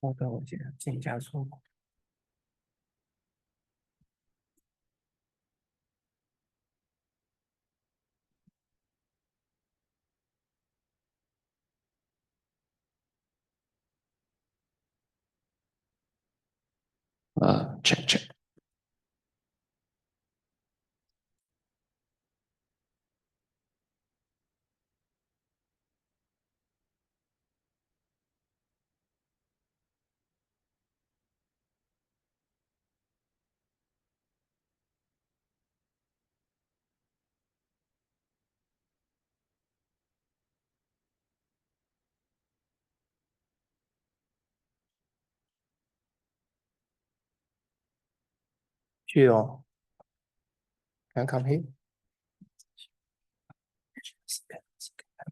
好的，我先加速。check。去哦。Can I come here?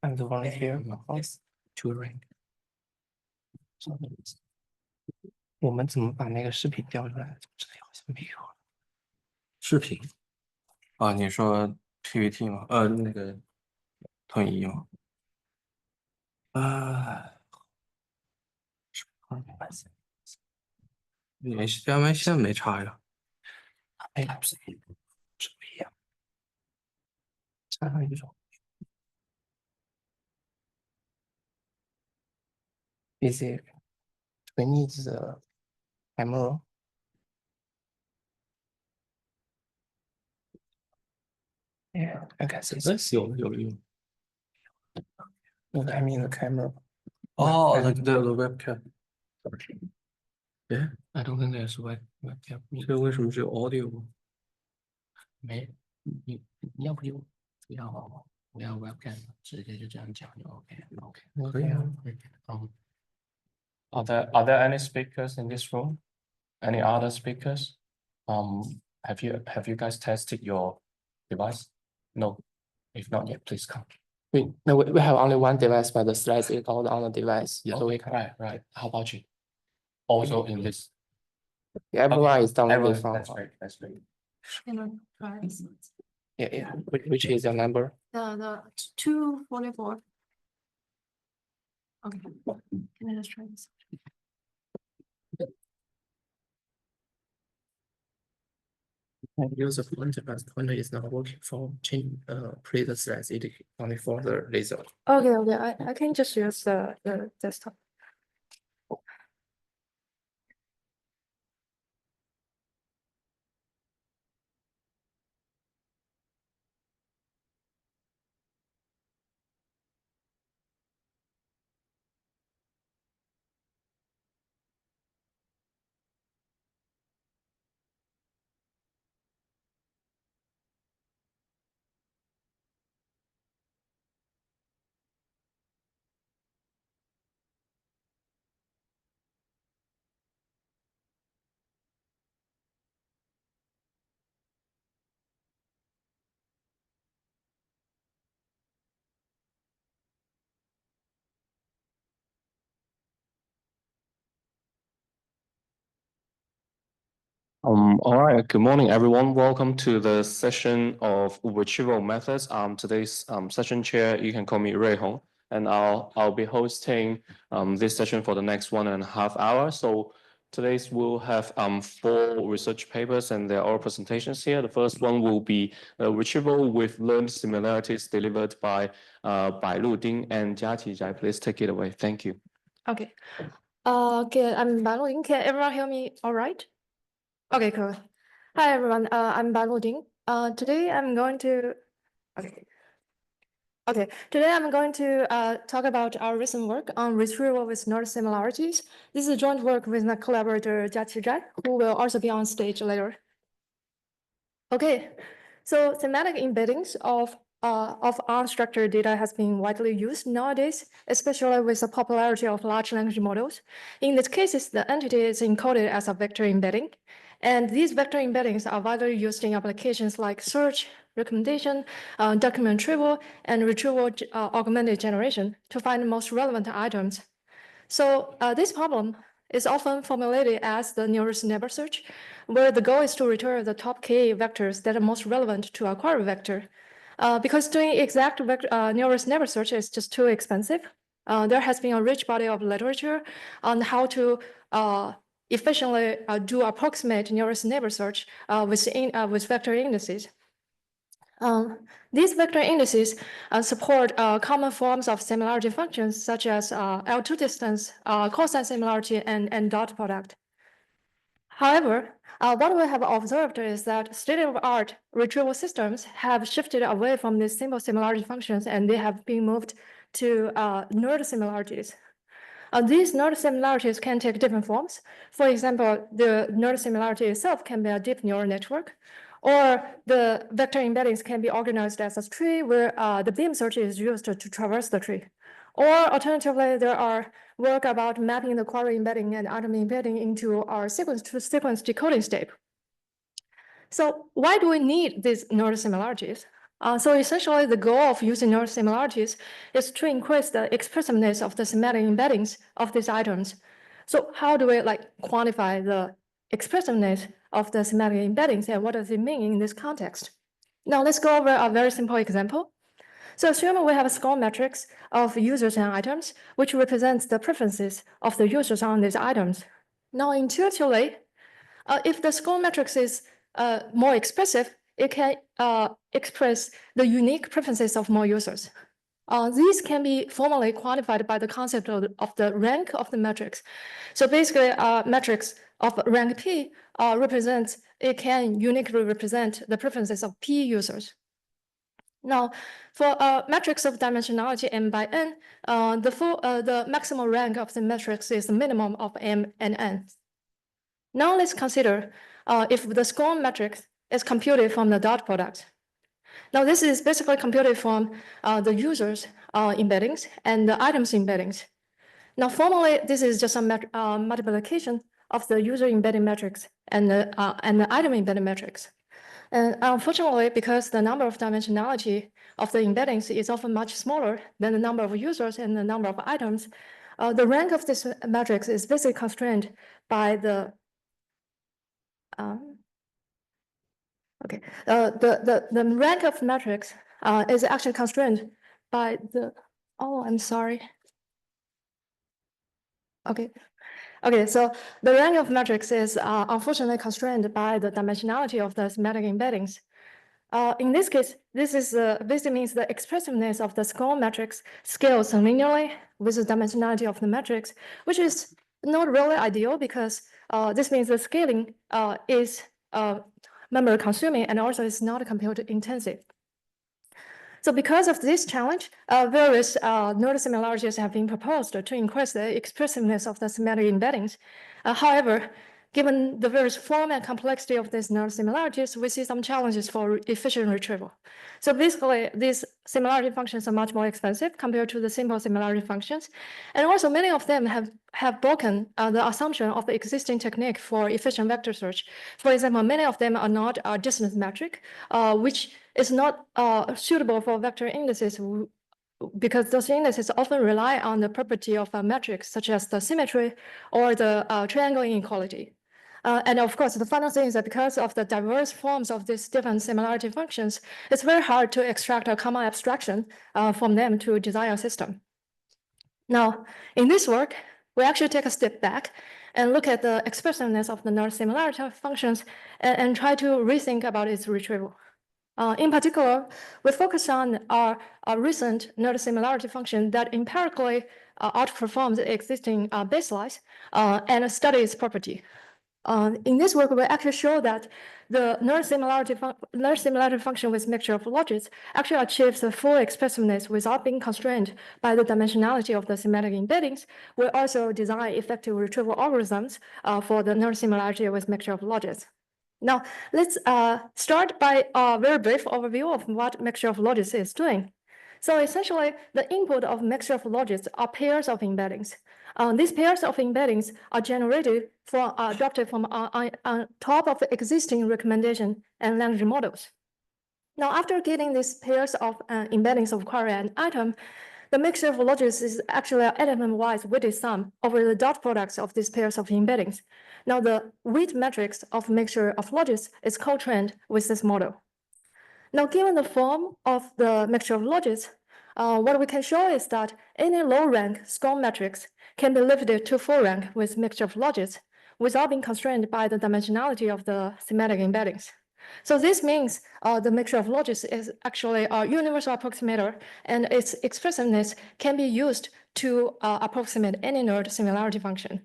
I'm the volunteer in my house touring. 我们怎么把那个视频调出来？这里好像没有。视频啊，你说 PPT 吗？那个投影仪吗？你 HDMI 线没插呀？哎，不是，这不一样。插上一种。Is it? We need the camera. Yeah, I can see this. 有。No, I mean the camera. Oh, the webcam. Yeah, I don't think there's webcam. 这为什么只有 audio？ 没，你要不就不要 webcam，直接就这样讲就 OK。可以啊。Are there any speakers in this room? Any other speakers? Have you guys tested your device? No. If not yet, please come. We have only one device, but the slides is all on the device. Yeah. So Right. How about you? Also in this. Everyone is downloading from. That's great. Can I try this? Yeah. Which is your number? The 244. Okay. Can I just try this? I use a pointer, but the pointer is not working for change play the slides. It only for the laser. Okay. I can just use the desktop. All right. Good morning, everyone. Welcome to the session of retrieval methods. Today's session chair, you can call me Rui Hong, and I'll be hosting this session for the next 1.5 hours. So today's we'll have 4 research papers, and they're all presentations here. The first one will be retrieval with learned similarities delivered by Bailu Ding and Jiaqi Zhai. Please take it away. Thank you. Okay. I'm Bailu. Can everyone hear me all right? Okay, cool. Hi, everyone. I'm Bailu Ding. Today I'm going to talk about our recent work on retrieval with node similarities. This is a joint work with my collaborator Jiaqi Zhai, who will also be on stage later. Okay, so thematic embeddings of unstructured data has been widely used nowadays, especially with the popularity of large language models. In these cases, the entity is encoded as a vector embedding, And these vector embeddings are widely used in applications like search, recommendation, document retrieval, and retrieval augmented generation to find the most relevant items. So this problem is often formulated as the nearest neighbor search, where the goal is to return the top k vectors that are most relevant to a query vector. Because doing exact nearest neighbor search is just too expensive, there has been a rich body of literature on how to efficiently do approximate nearest neighbor search with vector indices. These vector indices support common forms of similarity functions such as L2 distance, cosine similarity, and dot product. However, what we have observed is that state-of-the-art retrieval systems have shifted away from these simple similarity functions, and they have been moved to nerd similarities. These nerd similarities can take different forms. For example, the nerd similarity itself can be a deep neural network, or the vector embeddings can be organized as a tree where the beam search is used to traverse the tree. Or alternatively, there are work about mapping the query embedding and item embedding into our sequence-to-sequence decoding step. So why do we need these nerd similarities? So essentially, the goal of using nerd similarities is to increase the expressiveness of the semantic embeddings of these items. So how do we quantify the expressiveness of the semantic embeddings, and what does it mean in this context? Now let's go over a very simple example. So assume we have a score matrix of users and items, which represents the preferences of the users on these items. Now intuitively, if the score matrix is more expressive, it can express the unique preferences of more users. These can be formally quantified by the concept of the rank of the matrix. So basically, a matrix of rank P it can uniquely represent the preferences of P users. Now, for a matrix of dimensionality m by n, the maximum rank of the matrix is the minimum of m and n. Now let's consider if the score matrix is computed from the dot product. Now this is basically computed from the users embeddings and the items embeddings. Now formally, this is just a multiplication of the user embedding matrix and the item embedding matrix. And unfortunately, because the number of dimensionality of the embeddings is often much smaller than the number of users and the number of items, the rank of this matrix is basically constrained by the the rank of matrix is actually constrained by the, I'm sorry. Okay, so the rank of matrix is unfortunately constrained by the dimensionality of the semantic embeddings. In this case, this means the expressiveness of the score matrix scales linearly with the dimensionality of the matrix, which is not really ideal because this means the scaling is memory consuming and also is not compute intensive. So because of this challenge, various node similarities have been proposed to increase the expressiveness of the semantic embeddings. However, given the various form and complexity of these node similarities, we see some challenges for efficient retrieval. So basically, these similarity functions are much more expensive compared to the simple similarity functions. And also many of them have broken the assumption of the existing technique for efficient vector search. For example, many of them are not a distance metric, which is not suitable for vector indices because those indices often rely on the property of a metric, such as the symmetry or the triangle inequality. And of course, the final thing is that because of the diverse forms of these different similarity functions, it's very hard to extract a common abstraction from them to design a system. Now, in this work, we actually take a step back and look at the expressiveness of the node similarity functions and try to rethink about its retrieval. In particular, we focus on our recent node similarity function that empirically outperforms the existing baselines and study its property. In this work, we actually show that the node similarity function with mixture of logits actually achieves the full expressiveness without being constrained by the dimensionality of the semantic embeddings. We also design effective retrieval algorithms for the node similarity with mixture of logits. Now, let's start by a very brief overview of what mixture of logits is doing. So essentially, the input of mixture of logics are pairs of embeddings. These pairs of embeddings are generated from adopted from on top of existing recommendation and language models. Now, after getting these pairs of embeddings of query and item, the mixture of logics is actually an element-wise weighted sum over the dot products of these pairs of embeddings. Now, the weight matrix of mixture of logics is co-trained with this model. Now, given the form of the mixture of logics, what we can show is that any low-rank SCORM matrix can be lifted to full rank with mixture of logics without being constrained by the dimensionality of the semantic embeddings. So this means the mixture of logics is actually a universal approximator, and its expressiveness can be used to approximate any node similarity function.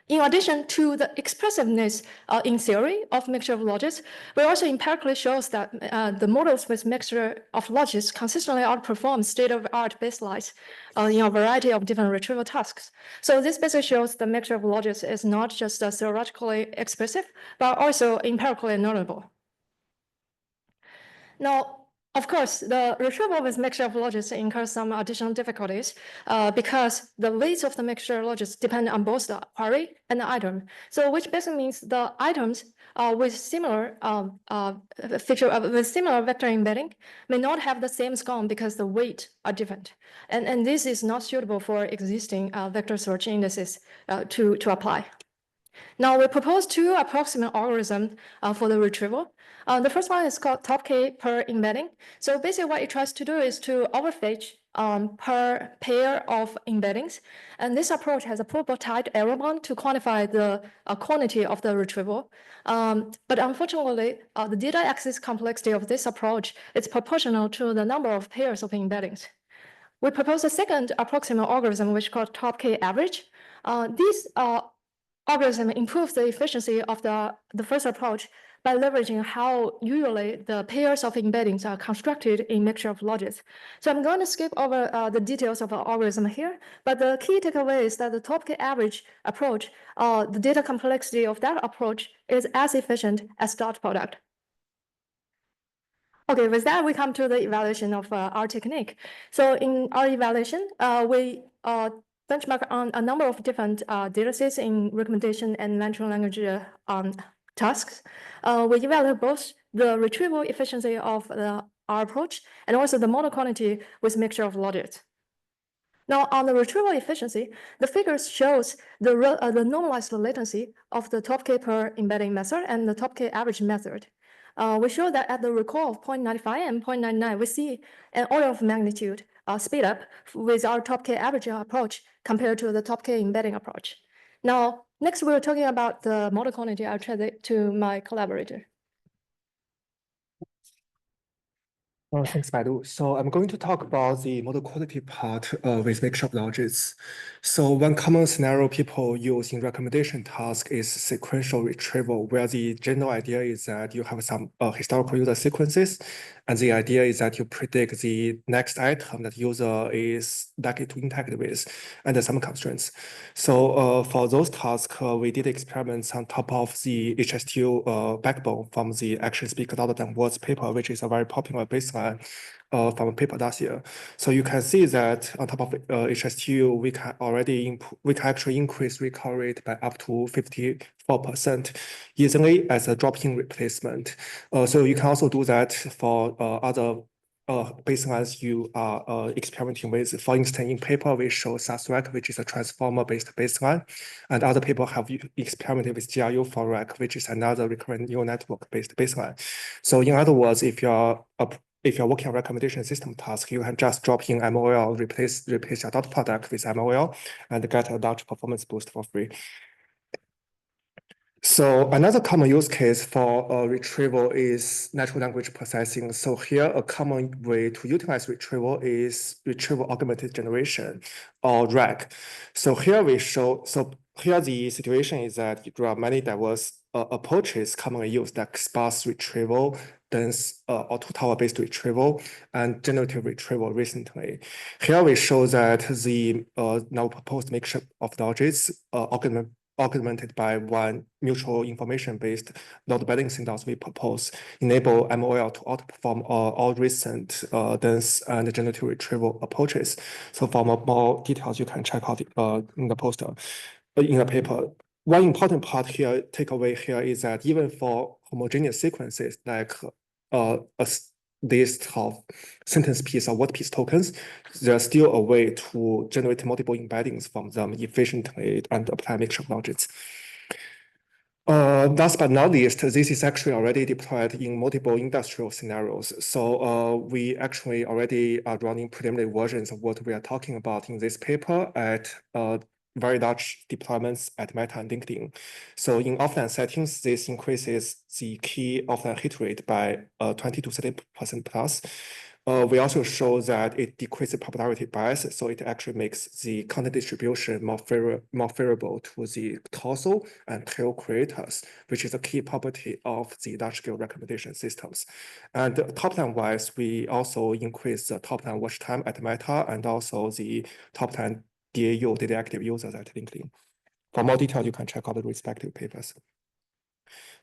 In addition to the expressiveness in theory of mixture of logics, we also empirically shows that the models with mixture of logics consistently outperform state-of-the-art baselines in a variety of different retrieval tasks. So this basically shows the mixture of logics is not just theoretically expressive, but also empirically knowable. Now, of course, the retrieval with mixture of logics incurs some additional difficulties because the weights of the mixture of logics depend on both the query and the item. So which basically means the items with similar with similar vector embedding may not have the same SCORM because the weight are different. And this is not suitable for existing vector search indices to apply. Now, we propose two approximate algorithms for the retrieval. The first one is called top K per embedding. So basically what it tries to do is to overfetch per pair of embeddings. And this approach has a proper-tight error bound to quantify the quantity of the retrieval. But unfortunately, the data access complexity of this approach is proportional to the number of pairs of embeddings. We propose a second approximate algorithm, which is called top K average. This algorithm improves the efficiency of the first approach by leveraging how usually the pairs of embeddings are constructed in mixture of logics. So I'm going to skip over the details of the algorithm here, but the key takeaway is that the top K average approach, the data complexity of that approach is as efficient as dot product. Okay, with that, we come to the evaluation of our technique. So in our evaluation, we benchmark on a number of different datasets in recommendation and natural language tasks. We evaluate both the retrieval efficiency of our approach and also the model quantity with mixture of logics. Now, on the retrieval efficiency, the figures shows the normalized latency of the top K per embedding method and the top K average method. We show that at the recall of 0.95 and 0.99, we see an order of magnitude speed up with our top K average approach compared to the top K embedding approach. Now, next we're talking about the model quantity. I'll translate to my collaborator. Thanks, Baidu. So I'm going to talk about the model quality part with mixture of logics. So one common scenario people use in recommendation task is sequential retrieval, where the general idea is that you have some historical user sequences, and the idea is that you predict the next item that user is likely to interact with under some constraints. So for those tasks, we did experiments on top of the HS2 backbone from the Action Speak Louder Than Words paper, which is a very popular baseline from a paper last year. So you can see that on top of HS2, we can actually increase recall rate by up to 54% easily as a drop-in replacement. So you can also do that for other baselines you are experimenting with. For instance, in paper, we show SASRAC, which is a transformer-based baseline, and other people have experimented with GRU for RAC, which is another recurrent neural network-based baseline. So in other words, if you're working on recommendation system task, you can just drop in MOL, replace your dot product with MOL, and get a large performance boost for free. So another common use case for retrieval is natural language processing. So here, a common way to utilize retrieval is retrieval augmented generation, or RAG. So here we show, here the situation is that there are many diverse approaches commonly used, like sparse retrieval, dense or two-tower-based retrieval, and generative retrieval recently. Here we show that the now proposed mixture of logics augmented by one mutual information-based node-bidding syntax we propose, enable MOL to outperform all recent dense and generative retrieval approaches. So for more details, you can check out in the poster, in the paper. One important part here, takeaway here, is that even for homogeneous sequences like a list of sentence piece or word piece tokens, there's still a way to generate multiple embeddings from them efficiently and apply mixture logics. Last but not least, this is actually already deployed in multiple industrial scenarios. So we actually already are running preliminary versions of what we are talking about in this paper at very large deployments at Meta and LinkedIn. So in offline settings, this increases the key offline hit rate by 20 to 30% plus. We also show that it decreases popularity bias, so it actually makes the content distribution more favorable to the torso and tail creators, which is a key property of the large-scale recommendation systems. And top-line wise, we also increase the top-line watch time at Meta and also the top-line DAU, daily active users at LinkedIn. For more detail, you can check out the respective papers.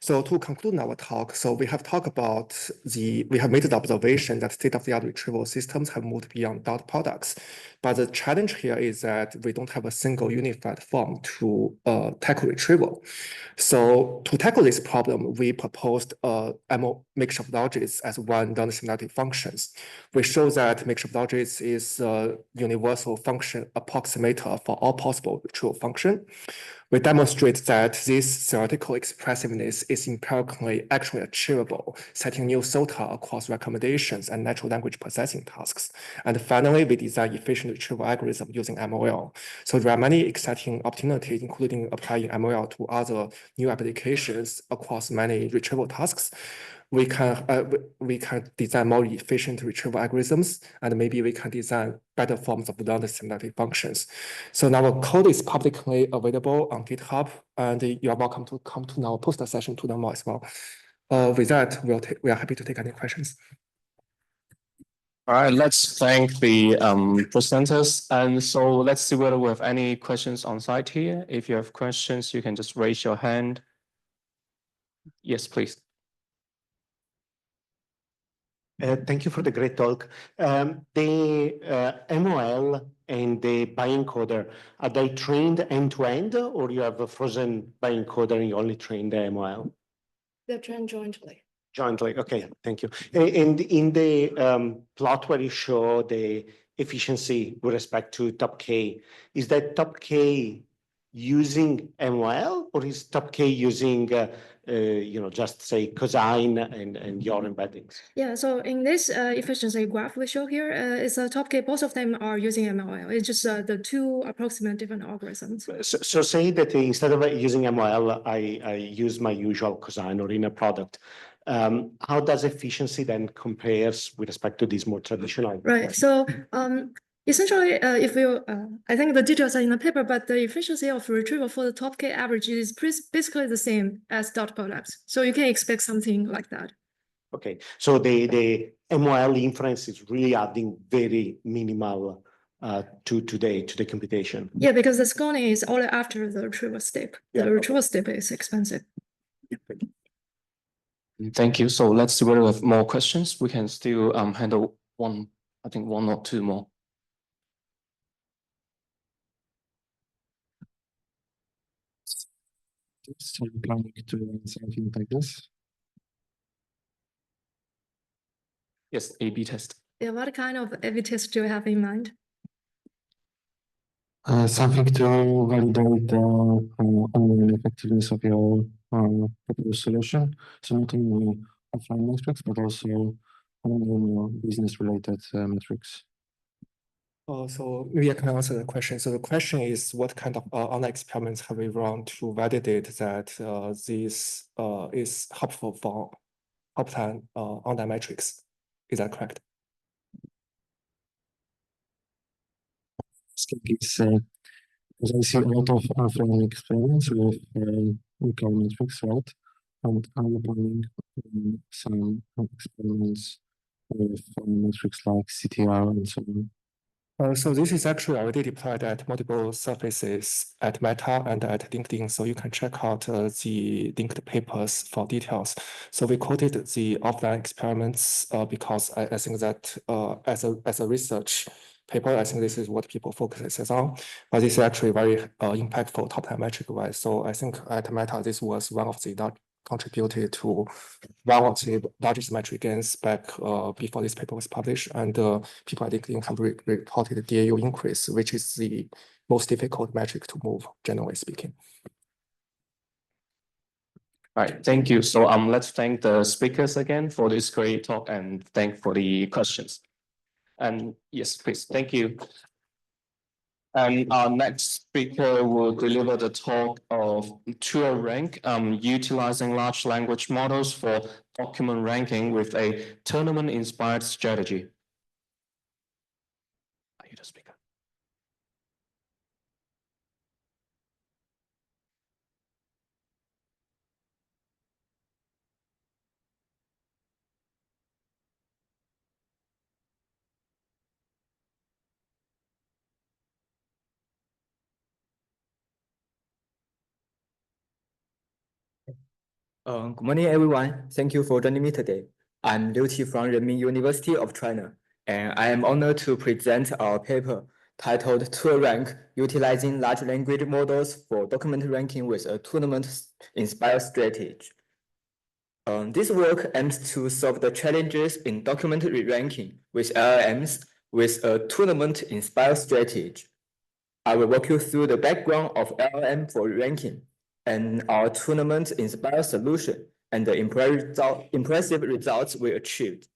So to conclude our talk, so we have talked about we have made the observation that state-of-the-art retrieval systems have moved beyond dot products. But the challenge here is that we don't have a single unified form to tackle retrieval. So to tackle this problem, we proposed mixture of logics as one non-similarity functions. We show that mixture of logics is a universal function approximator for all possible retrieval function. We demonstrate that this theoretical expressiveness is empirically actually achievable, setting new SOTA across recommendations and natural language processing tasks. And finally, we design efficient retrieval algorithm using MOL. So there are many exciting opportunities, including applying MOL to other new applications across many retrieval tasks. We can design more efficient retrieval algorithms, and maybe we can design better forms of non-similarity functions. So now our code is publicly available on GitHub, and you are welcome to come to our poster session to learn more as well. With that, we are happy to take any questions. All right, let's thank the presenters. And so let's see whether we have any questions on site here. If you have questions, you can just raise your hand. Yes, please. Thank you for the great talk. The MOL and the bioencoder, are they trained end-to-end, or you have a frozen bioencoder and you only train the MOL? They're trained jointly. Jointly, okay, thank you. And in the plot where you show the efficiency with respect to top K, is that top K using MOL, or is top K using just say cosine and your embeddings? Yeah, so in this efficiency graph we show here, it's a top K, both of them are using MOL. It's just the two approximate different algorithms. So say that instead of using MOL, I use my usual cosine or inner product. How does efficiency then compares with respect to these more traditional? Right, so essentially, if you, I think the details are in the paper, but the efficiency of retrieval for the top K average is basically the same as dot products. So you can expect something like that. Okay, so the MOL inference is really adding very minimal to the computation. Yeah, because the scaling is only after the retrieval step. The retrieval step is expensive. Thank you. So let's see whether we have more questions. We can still handle one or two more. So I'm planning to run something like this. Yes, A/B test. Yeah, what kind of A/B test do you have in mind? Something to validate the online effectiveness of your proposed solution. So not only offline metrics, but also business-related metrics. So maybe I can answer the question. So the question is, what kind of online experiments have we run to validate that this is helpful for offline online metrics? Is that correct? Because I see a lot of offline experiments with local metrics, right? And I'm planning some experiments with metrics like CTR and so on. So this is actually already deployed at multiple surfaces at Meta and at LinkedIn. So you can check out the linked papers for details. So we quoted the offline experiments because I think that as a research paper, I think this is what people focus on. But this is actually very impactful top-line metric-wise. So I think at Meta, this was one of the that contributed to one of the largest metric gains back before this paper was published. And people at LinkedIn have reported DAU increase, which is the most difficult metric to move, generally speaking. All right, thank you. So let's thank the speakers again for this great talk and thank for the questions. And yes, please, thank you. And our next speaker will deliver the talk of TrueRank, utilizing large language models for document ranking with a tournament-inspired strategy. Are you the speaker? Good morning, everyone. Thank you for joining me today. I'm Liu Qi from Renmin University of China, and I am honored to present our paper titled TrueRank, Utilizing Large Language Models for Document Ranking with a Tournament-Inspired Strategy. This work aims to solve the challenges in document re-ranking with LLMs with a tournament-inspired strategy. I will walk you through the background of LLM for ranking and our tournament-inspired solution and the impressive results we achieved.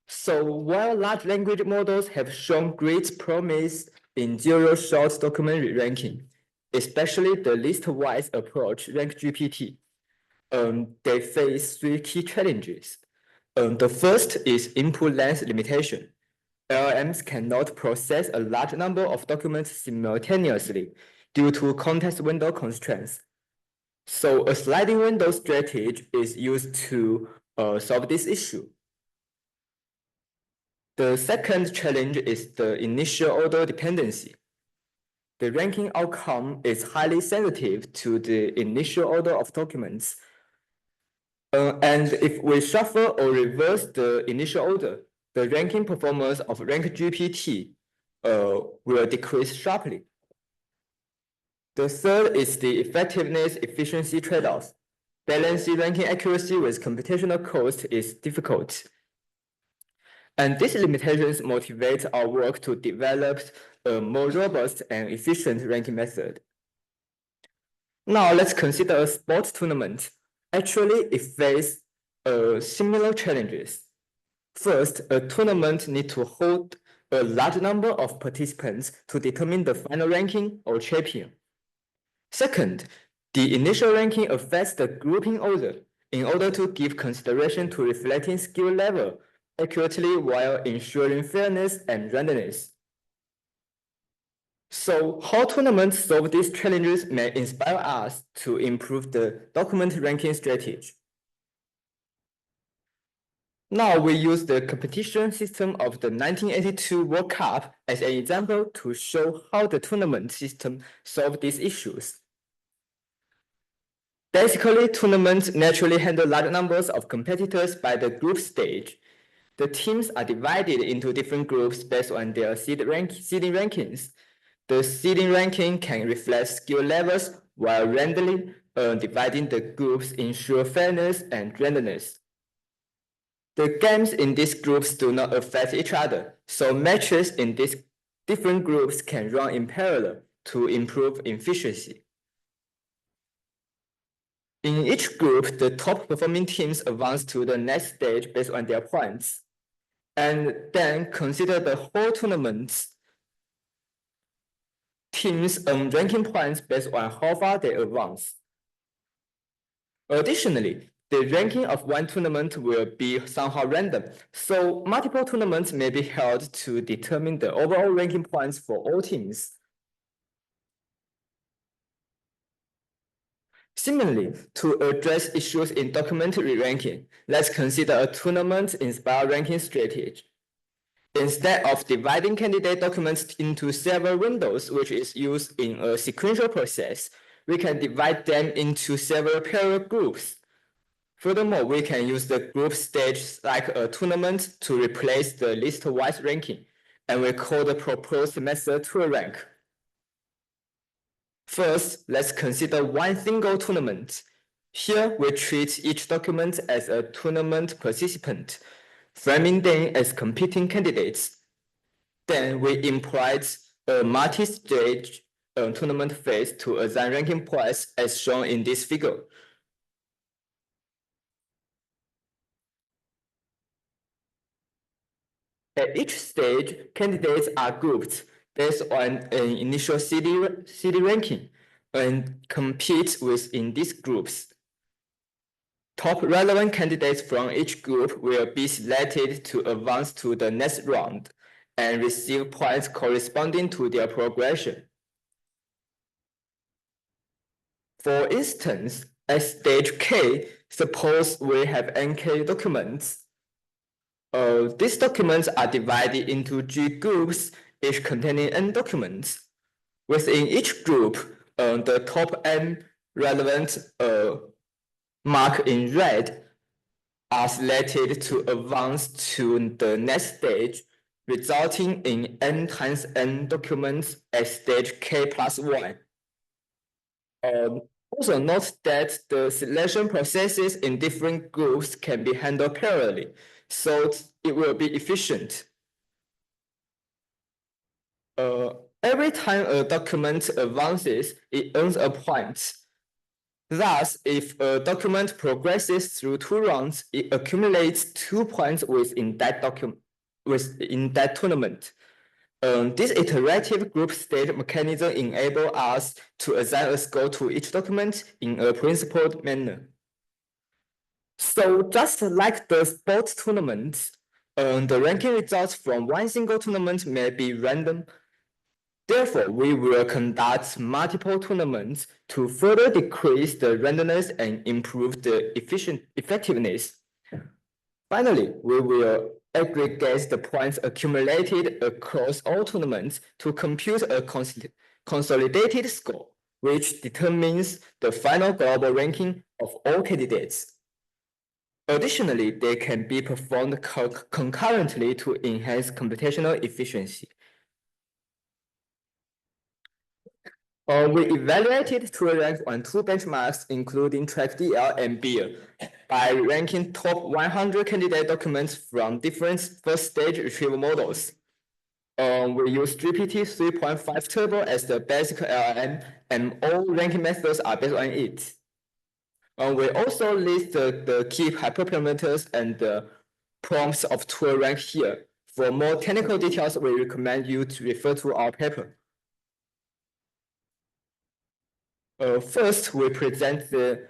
So while large language models have shown great promise in zero-shot document re-ranking, especially the list-wise approach RankGPT, they face three key challenges. The first is input length limitation. LLMs cannot process a large number of documents simultaneously due to context window constraints. So a sliding window strategy is used to solve this issue. The second challenge is the initial order dependency. The ranking outcome is highly sensitive to the initial order of documents. And if we shuffle or reverse the initial order, the ranking performance of RankGPT will decrease sharply. The third is the effectiveness efficiency trade-off. Balancing ranking accuracy with computational cost is difficult. And these limitations motivate our work to develop a more robust and efficient ranking method. Now let's consider a sports tournament. Actually, it faces similar challenges. First, a tournament needs to hold a large number of participants to determine the final ranking or champion. Second, the initial ranking affects the grouping order in order to give consideration to reflecting skill level accurately while ensuring fairness and randomness. So how tournaments solve these challenges may inspire us to improve the document ranking strategy. Now we use the competition system of the 1982 World Cup as an example to show how the tournament system solved these issues. Basically, tournaments naturally handle large numbers of competitors by the group stage. The teams are divided into different groups based on their seeding rankings. The seeding ranking can reflect skill levels while randomly dividing the groups ensure fairness and randomness. The games in these groups do not affect each other, so matches in these different groups can run in parallel to improve efficiency. In each group, the top performing teams advance to the next stage based on their points, and then consider the whole tournament's teams earn ranking points based on how far they advance. Additionally, the ranking of one tournament will be somehow random, so multiple tournaments may be held to determine the overall ranking points for all teams. Similarly, to address issues in document re-ranking, let's consider a tournament-inspired ranking strategy. Instead of dividing candidate documents into several windows, which is used in a sequential process, we can divide them into several parallel groups. Furthermore, we can use the group stage like a tournament to replace the list-wise ranking, and we call the proposed method toolrank. First, let's consider one single tournament. Here, we treat each document as a tournament participant, framing them as competing candidates. Then we employed a multi-stage tournament phase to assign ranking points as shown in this figure. At each stage, candidates are grouped based on an initial CD ranking and compete within these groups. Top relevant candidates from each group will be selected to advance to the next round and receive points corresponding to their progression. For instance, at stage K, suppose we have NK documents. These documents are divided into G groups, each containing N documents. Within each group, the top N relevant marked in red are selected to advance to the next stage, resulting in N times N documents at stage K plus 1. Also note that the selection processes in different groups can be handled parallelly, so it will be efficient. Every time a document advances, it earns a point. Thus, if a document progresses through 2 rounds, it accumulates 2 points within that tournament. This iterative group stage mechanism enables us to assign a score to each document in a principled manner. So just like the sports tournament, the ranking results from one single tournament may be random. Therefore, we will conduct multiple tournaments to further decrease the randomness and improve the effectiveness. Finally, we will aggregate the points accumulated across all tournaments to compute a consolidated score, which determines the final global ranking of all candidates. Additionally, they can be performed concurrently to enhance computational efficiency. We evaluated toolrank on 2 benchmarks, including TrackDL and BEER, by ranking top 100 candidate documents from different first-stage retrieval models. We use GPT 3.5 Turbo as the basic LLM, and all ranking methods are based on it. We also list the key hyperparameters and the prompts of toolrank here. For more technical details, we recommend you to refer to our paper. First, we present the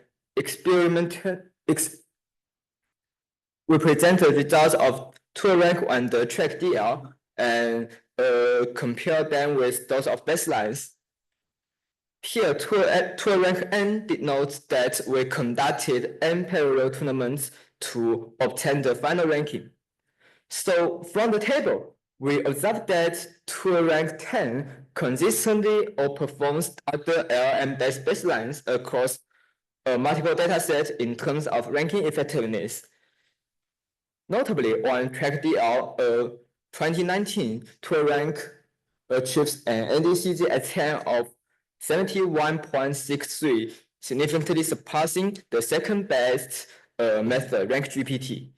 results of toolrank and the TrackDL and compare them with those of baselines. Here, toolrank N denotes that we conducted N parallel tournaments to obtain the final ranking. So from the table, we observe that toolrank 10 consistently outperforms other LLM-based baselines across multiple datasets in terms of ranking effectiveness. Notably, on TrackDL 2019, toolrank achieves an NDCG at 10 of 71.63, significantly surpassing the second best method, RankGPT.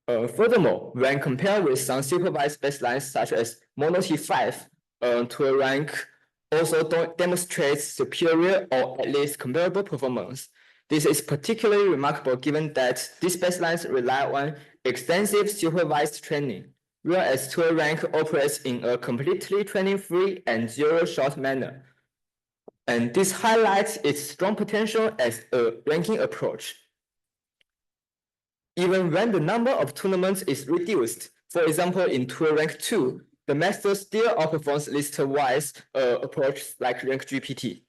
Furthermore, when compared with some supervised baselines such as MonoT5, toolrank also demonstrates superior or at least comparable performance. This is particularly remarkable given that these baselines rely on extensive supervised training, whereas toolrank operates in a completely training-free and zero-shot manner. And this highlights its strong potential as a ranking approach. Even when the number of tournaments is reduced, for example, in toolrank 2, the method still outperforms list-wise approach like RankGPT.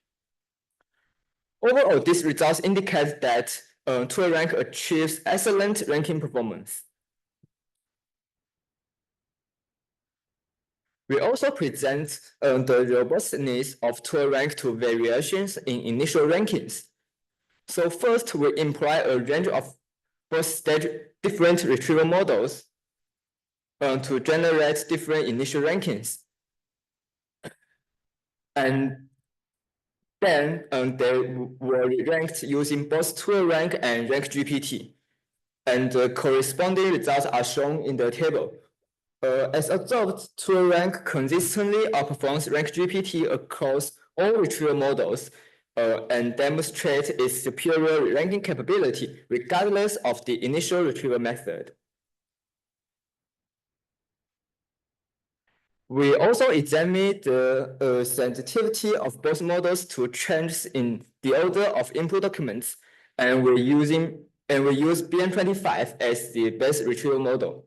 Overall, these results indicate that toolrank achieves excellent ranking performance. We also present the robustness of tool rank to variations in initial rankings. So first, we employ a range of first-stage different retrieval models to generate different initial rankings. And then they were ranked using both tool rank and rank GPT. And the corresponding results are shown in the table. As observed, tool rank consistently outperforms rank GPT across all retrieval models and demonstrates its superior ranking capability regardless of the initial retrieval method. We also examined the sensitivity of both models to changes in the order of input documents, and we use BN25 as the best retrieval model.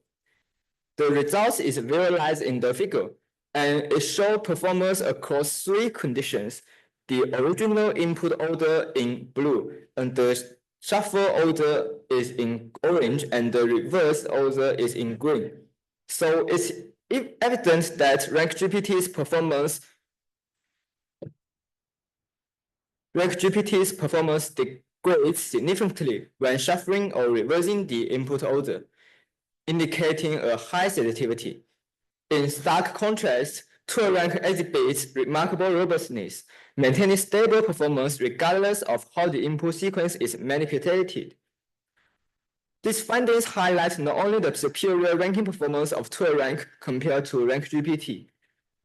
The results is visualized in the figure, and it shows performance across 3 conditions: the original input order in blue, and the shuffle order is in orange, and the reverse order is in green. So it's evident that rank GPT's performance degrades significantly when shuffling or reversing the input order, indicating a high sensitivity. In stark contrast, tool rank exhibits remarkable robustness, maintaining stable performance regardless of how the input sequence is manipulated. These findings highlight not only the superior ranking performance of tool rank compared to rank GPT,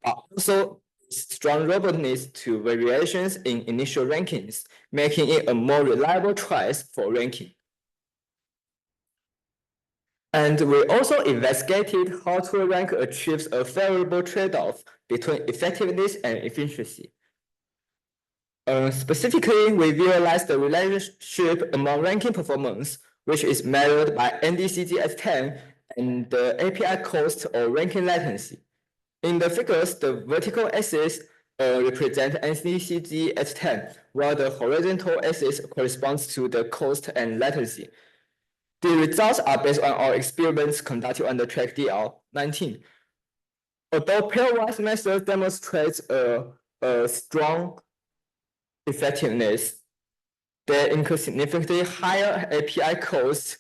but also strong robustness to variations in initial rankings, making it a more reliable choice for ranking. And we also investigated how tool rank achieves a favorable trade-off between effectiveness and efficiency. Specifically, we visualized the relationship among ranking performance, which is measured by NDCG-S10 and the API cost or ranking latency. In the figures, the vertical axis represent NDCG-S10, while the horizontal axis corresponds to the cost and latency. The results are based on our experiments conducted on the track DL19. Although pairwise method demonstrates a strong effectiveness, they incur significantly higher API costs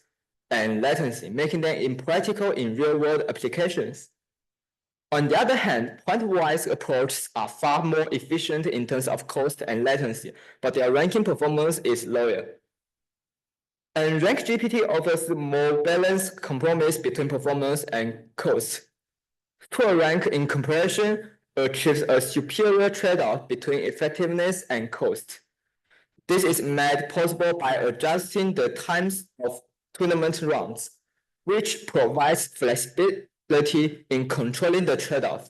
and latency, making them impractical in real-world applications. On the other hand, point-wise approaches are far more efficient in terms of cost and latency, but their ranking performance is lower. And rank GPT offers more balanced compromise between performance and cost. Tool rank, in comparison, achieves a superior trade-off between effectiveness and cost. This is made possible by adjusting the times of tournament rounds, which provides flexibility in controlling the trade-off.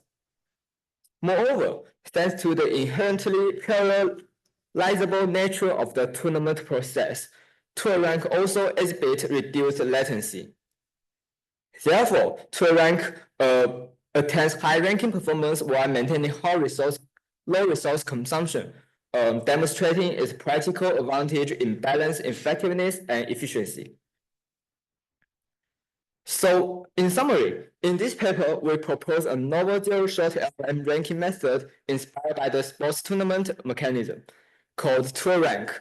Moreover, thanks to the inherently parallelizable nature of the tournament process, tool rank also exhibits reduced latency. Therefore, tool rank attains high ranking performance while maintaining low resource consumption, demonstrating its practical advantage in balance, effectiveness, and efficiency. So, in summary, in this paper, we propose a novel zero-shot LLM ranking method inspired by the sports tournament mechanism called tool rank.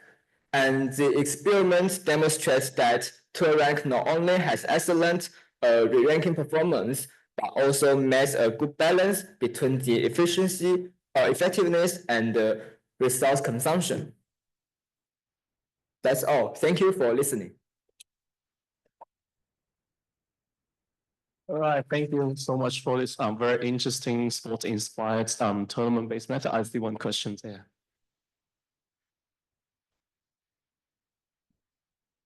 And the experiment demonstrates that tool rank not only has excellent re-ranking performance, but also makes a good balance between the efficiency, effectiveness, and resource consumption. That's all. Thank you for listening. All right, thank you so much for this very interesting sport-inspired tournament-based method. I see one question there.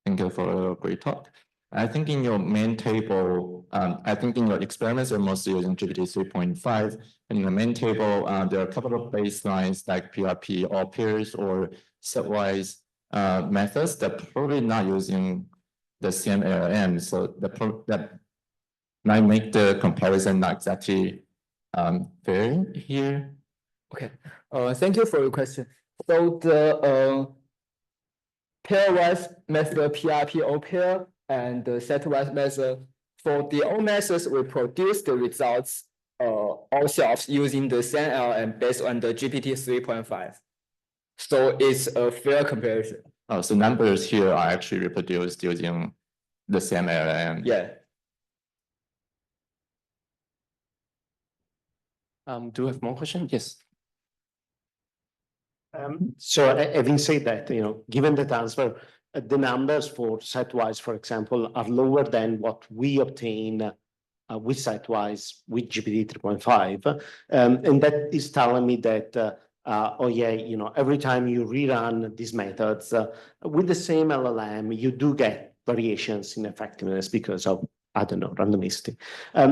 Thank you for a great talk. I think in your main table, I think in your experiments, you're mostly using GPT 3.5. And in the main table, there are a couple of baselines like PRP or pairs or setwise methods that probably not using the same LLM. So that might make the comparison not exactly fair here. Okay, thank you for your question. So the pairwise method, PRP or pair, and the setwise method, for the all methods, we produce the results ourselves using the same LLM based on the GPT 3.5. So it's a fair comparison. Oh, so numbers here are actually reproduced using the same LLM. Yeah. Do you have more questions? Yes. So having said that, given that answer, the numbers for Setwise, for example, are lower than what we obtain with Setwise with GPT 3.5. And that is telling me that, oh yeah, every time you rerun these methods with the same LLM, you do get variations in effectiveness because of, I don't know, randomicity.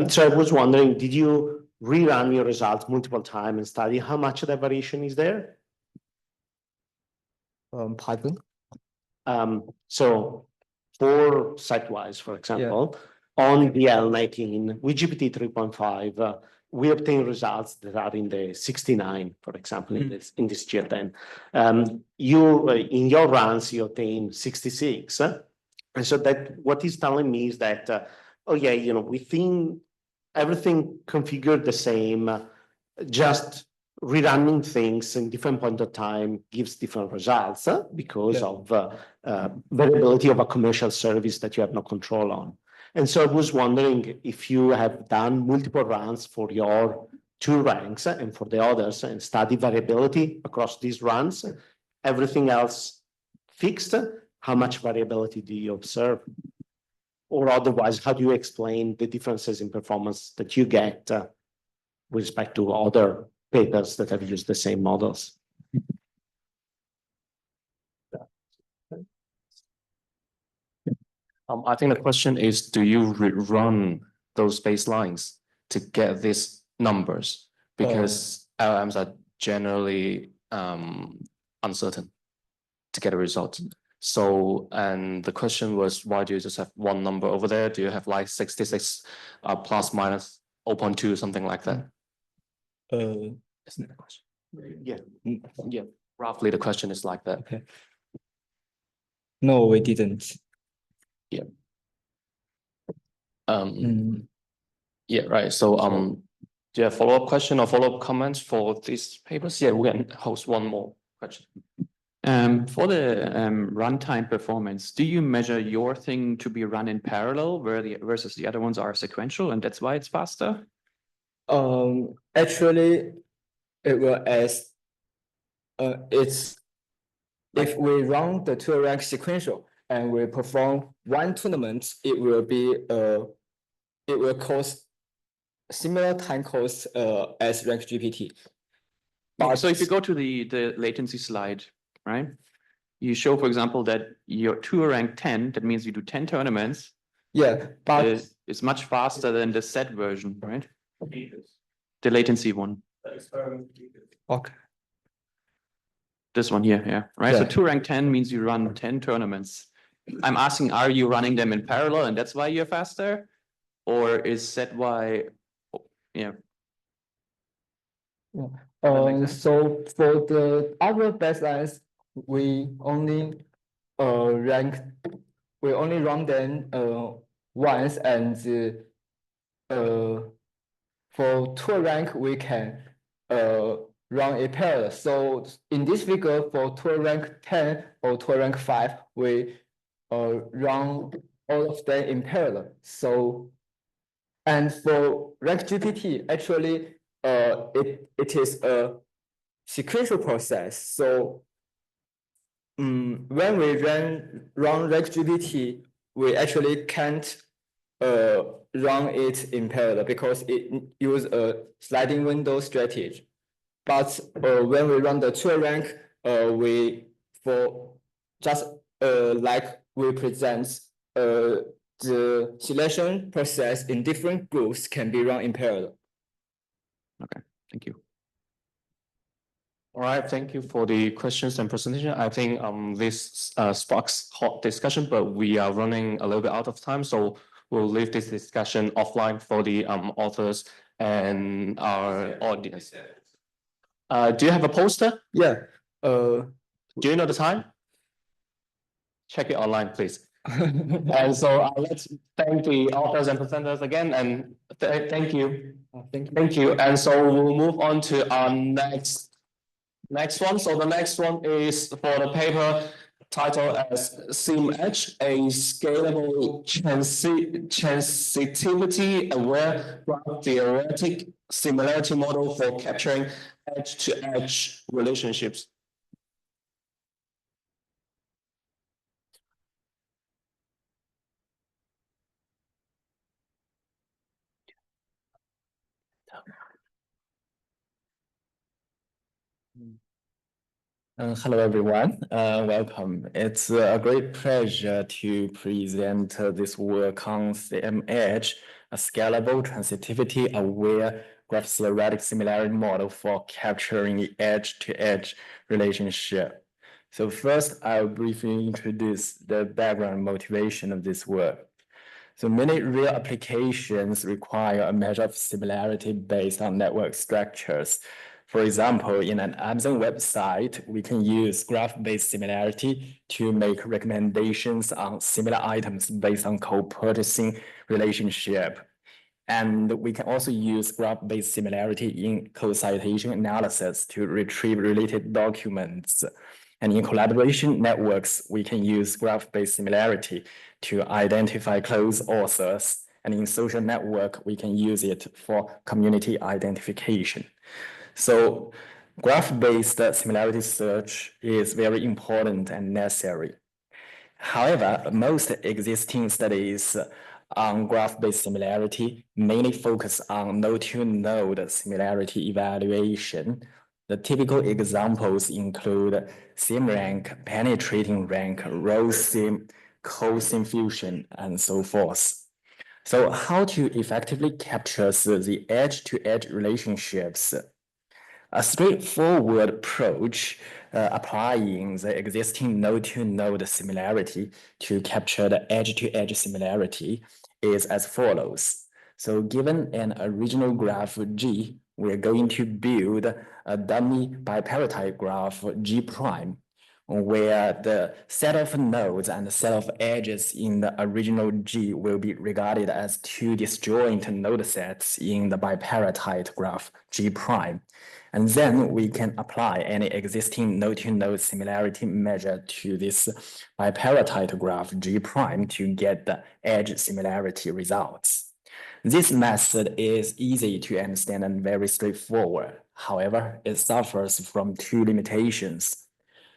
So I was wondering, did you rerun your results multiple times and study how much of that variation is there? Pardon? So for Setwise, for example, on the L19 with GPT 3.5, we obtain results that are in the 69, for example, in this GL10. You in your runs, you obtain 66. And so that what is telling me is that, oh yeah, within everything configured the same, just rerunning things in different point of time gives different results because of variability of a commercial service that you have no control on. And so I was wondering if you have done multiple runs for your 2 ranks and for the others and study variability across these runs, everything else fixed, how much variability do you observe? Or otherwise, how do you explain the differences in performance that you get with respect to other papers that have used the same models? I think the question is, do you rerun those baselines to get these numbers? Because LLMs are generally uncertain to get a result. So, and the question was, why do you just have one number over there? Do you have like 66 plus minus 0.2, something like that? Isn't that a question? Yeah. Yeah, roughly the question is like that. Okay. No, we didn't. Yeah. Yeah, right. So, do you have follow-up question or follow-up comments for these papers? Yeah, we can host one more question. For the runtime performance, do you measure your thing to be run in parallel versus the other ones are sequential, and that's why it's faster? Actually, it will as it's if we run the 2 rank sequential and we perform one tournament, it will be it will cost similar time cost as rank GPT. But so if you go to the latency slide, right? You show, for example, that your 2 rank 10, that means you do 10 tournaments. Yeah, but it's much faster than the set version, right? The latency one. Okay. This one here, yeah, right? So 2 rank 10 means you run 10 tournaments. I'm asking, are you running them in parallel and that's why you're faster? Or is set why, yeah. So for the other baselines, we only run them once, and for 2 rank we can run a parallel. So in this figure, for 2 rank 10 or 2 rank 5, we run all of them in parallel. So, and for rank GPT, actually, it is a sequential process. So when we run rank GPT, we actually can't run it in parallel because it uses a sliding window strategy. But when we run the 2 rank, we present the selection process in different groups can be run in parallel. Okay, thank you. All right, thank you for the questions and presentation. I think this sparks hot discussion, but we are running a little bit out of time, so we'll leave this discussion offline for the authors and our audience. Do you have a poster? Yeah. Do you know the time? Check it online, please. And so let's thank the authors and presenters again, and thank you. Thank you. And so we'll move on to our next one. So the next one is for the paper titled as Sim Edge, a scalable transitivity aware graph theoretic similarity model for capturing edge-to-edge relationships. Hello, everyone. Welcome. It's a great pleasure to present this work on Sim Edge, a scalable transitivity-aware graph theoretic similarity model for capturing the edge-to-edge relationship. So first, I'll briefly introduce the background motivation of this work. So many real applications require a measure of similarity based on network structures. For example, in an Amazon website, we can use graph-based similarity to make recommendations on similar items based on co-purchasing relationship. And we can also use graph-based similarity in co-citation analysis to retrieve related documents. And in collaboration networks, we can use graph-based similarity to identify close authors. And in social network, we can use it for community identification. So graph-based similarity search is very important and necessary. However, most existing studies on graph-based similarity mainly focus on node-to-node similarity evaluation. The typical examples include SimRank, penetrating rank, row sim, co-sim fusion, and so forth. So how to effectively capture the edge-to-edge relationships? A straightforward approach applying the existing node-to-node similarity to capture the edge-to-edge similarity is as follows. So given an original graph G, we're going to build a dummy bipartite graph G prime, where the set of nodes and the set of edges in the original G will be regarded as two disjoint node sets in the bipartite graph G prime. And then we can apply any existing node-to-node similarity measure to this bipartite graph G prime to get the edge similarity results. This method is easy to understand and very straightforward. However, it suffers from two limitations.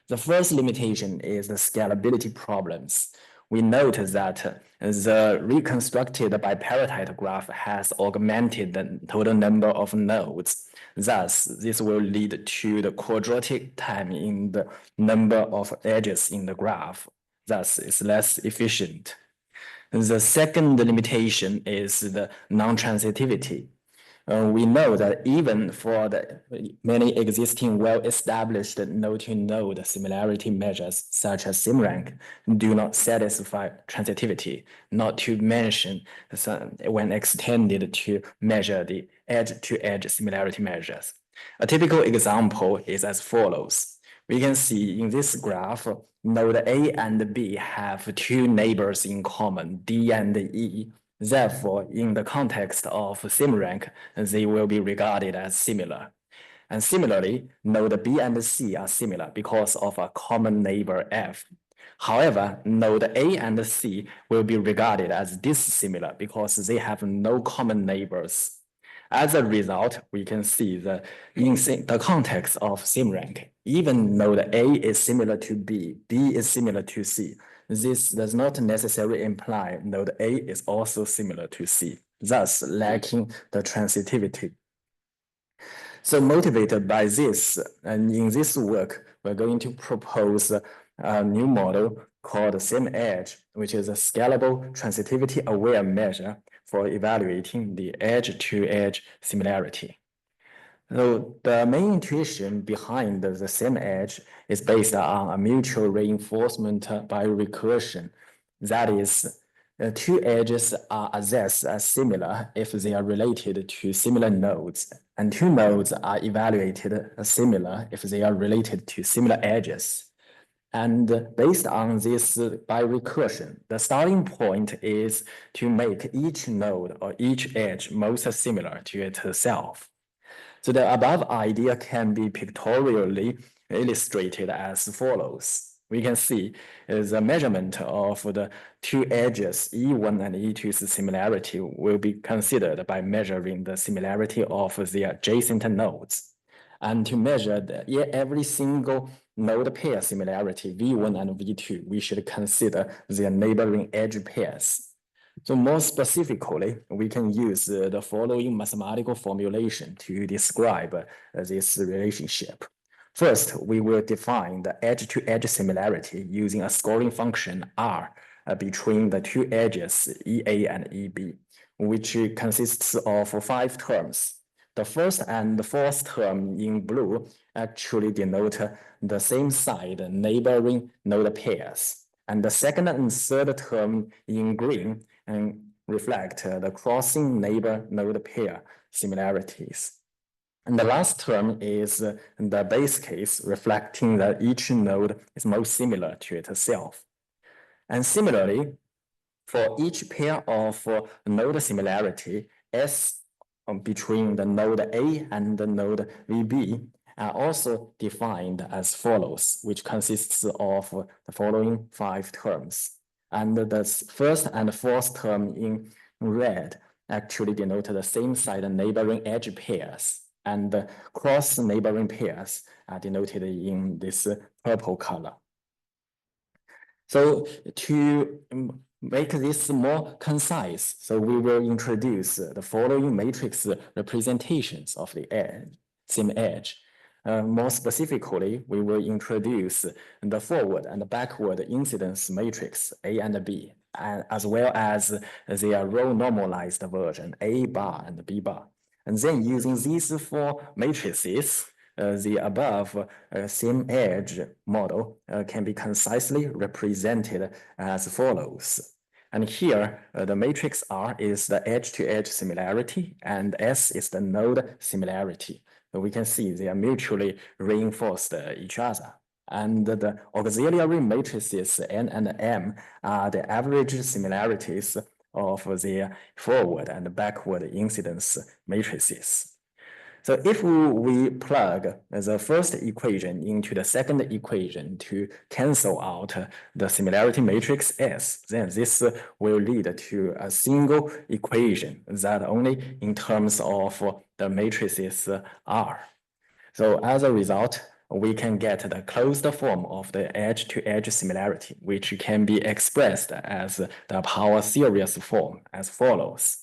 The first limitation is the scalability problems. We note that the reconstructed bipartite graph has augmented the total number of nodes. Thus, this will lead to the quadratic time in the number of edges in the graph. Thus, it's less efficient. The second limitation is the non-transitivity. We know that even for the many existing well-established node-to-node similarity measures, such as SimRank, do not satisfy transitivity, not to mention when extended to measure the edge-to-edge similarity measures. A typical example is as follows. We can see in this graph, node A and B have two neighbors in common, D and E. Therefore, in the context of SimRank, they will be regarded as similar. And similarly, node B and C are similar because of a common neighbor F. However, node A and C will be regarded as dissimilar because they have no common neighbors. As a result, we can see that in the context of SimRank, even node A is similar to B, B is similar to C. This does not necessarily imply node A is also similar to C, thus lacking the transitivity. So motivated by this, and in this work, we're going to propose a new model called SimEdge, which is a scalable transitivity-aware measure for evaluating the edge-to-edge similarity. So the main intuition behind the SimEdge is based on a mutual reinforcement by recursion. That is, two edges are assessed as similar if they are related to similar nodes, and two nodes are evaluated as similar if they are related to similar edges. And based on this by recursion, the starting point is to make each node or each edge most similar to itself. So the above idea can be pictorially illustrated as follows. We can see the measurement of the two edges E1 and E2's similarity will be considered by measuring the similarity of the adjacent nodes. And to measure every single node pair similarity, V1 and V2, we should consider their neighboring edge pairs. So more specifically, we can use the following mathematical formulation to describe this relationship. First, we will define the edge-to-edge similarity using a scoring function R between the two edges EA and EB, which consists of 5 terms. The first and the fourth term in blue actually denote the same side neighboring node pairs. And the second and third term in green reflect the crossing neighbor node pair similarities. And the last term is the base case, reflecting that each node is most similar to itself. And similarly, for each pair of node similarity, S between the node A and the node VB are also defined as follows, which consists of the following 5 terms. And the first and fourth term in red actually denote the same side neighboring edge pairs, and the cross neighboring pairs are denoted in this purple color. So to make this more concise, so we will introduce the following matrix representations of the same edge. More specifically, we will introduce the forward and backward incidence matrix A and B, as well as their row normalized version A bar and B bar. And then using these 4 matrices, the above same edge model can be concisely represented as follows. And here, the matrix R is the edge-to-edge similarity, and S is the node similarity. So we can see they are mutually reinforced each other. And the auxiliary matrices N and M are the average similarities of their forward and backward incidence matrices. So if we plug the first equation into the second equation to cancel out the similarity matrix S, then this will lead to a single equation that only in terms of the matrices R. So as a result, we can get the closed form of the edge-to-edge similarity, which can be expressed as the power series form as follows.